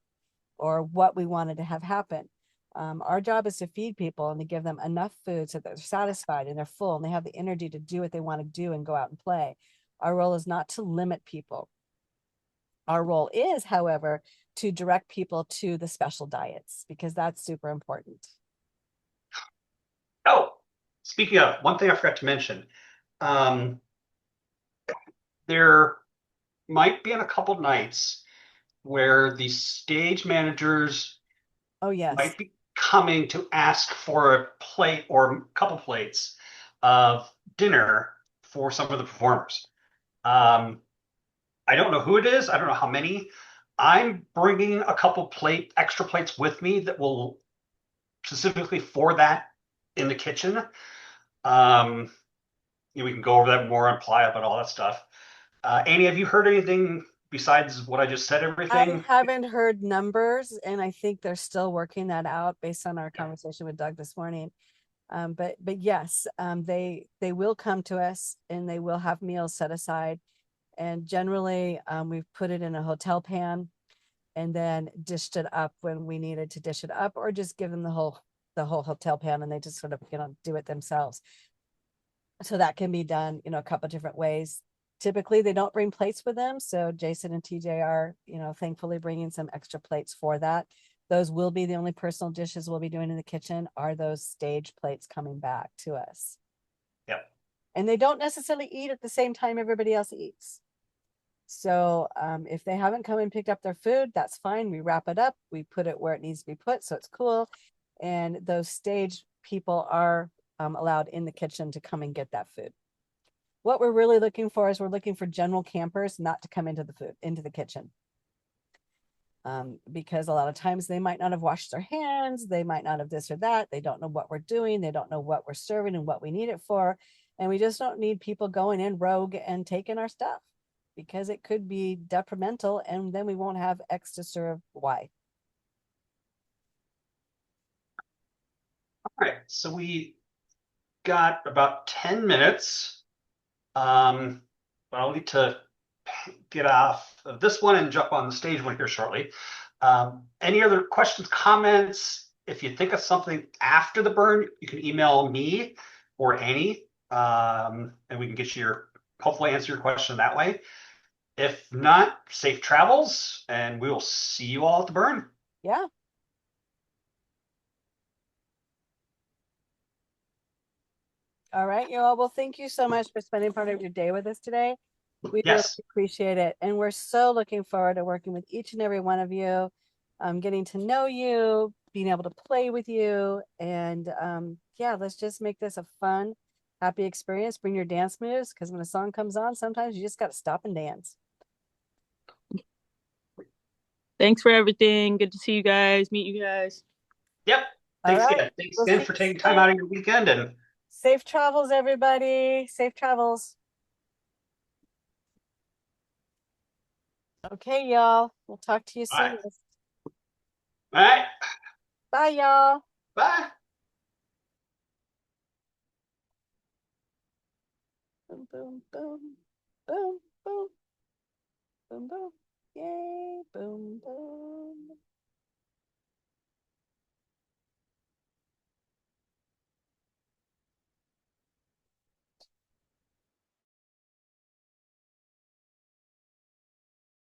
or what we wanted to have happen. Our job is to feed people and to give them enough food so that they're satisfied and they're full and they have the energy to do what they want to do and go out and play. Our role is not to limit people. Our role is, however, to direct people to the special diets, because that's super important. Oh, speaking of, one thing I forgot to mention. There might be in a couple nights where the stage managers Oh, yes. might be coming to ask for a plate or a couple plates of dinner for some of the performers. I don't know who it is. I don't know how many. I'm bringing a couple extra plates with me that will specifically for that in the kitchen. We can go over that more on Playa, but all that stuff. Annie, have you heard anything besides what I just said? I Everything? haven't heard numbers, and I think they're still working that out based on our conversation with Doug this morning. But yes, they will come to us and they will have meals set aside. And generally, we've put it in a hotel pan and then dished it up when we needed to dish it up, or just give them the whole hotel pan and they just sort of do it themselves. So that can be done a couple different ways. Typically they don't bring plates with them, so Jason and TJ are thankfully bringing some extra plates for that. Those will be the only personal dishes we'll be doing in the kitchen, are those stage plates coming back to us. Yep. And they don't necessarily eat at the same time everybody else eats. So if they haven't come and picked up their food, that's fine. We wrap it up, we put it where it needs to be put so it's cool. And those stage people are allowed in the kitchen to come and get that food. What we're really looking for is we're looking for general campers not to come into the kitchen. Because a lot of times they might not have washed their hands, they might not have this or that, they don't know what we're doing, they don't know what we're serving and what we need it for. And we just don't need people going in rogue and taking our stuff, because it could be detrimental and then we won't have X to serve Y. All right, so we got about 10 minutes. But I'll need to get off of this one and jump on the stage one here shortly. Any other questions, comments? If you think of something after the burn, you can email me or Annie, and we can get hopefully answer your question that way. If not, safe travels, and we will see you all at the burn. Yeah. All right, you all. Well, thank you so much for spending part of your day with us today. We really Yes. appreciate it. And we're so looking forward to working with each and every one of you, getting to know you, being able to play with you. And yeah, let's just make this a fun, happy experience. Bring your dance moves, because when a song comes on, sometimes you just got to stop and dance. Thanks for everything. Good to see you guys, meet you guys. Yep. All Thanks right. again. Thanks We'll again see for you taking soon. time out of your weekend, and Safe travels, everybody. Safe travels. Okay, y'all. We'll talk to you all soon. right. All right. Bye, y'all. Bye. Boom, boom, boom, boom, boom, boom, boom. Yay, boom, boom.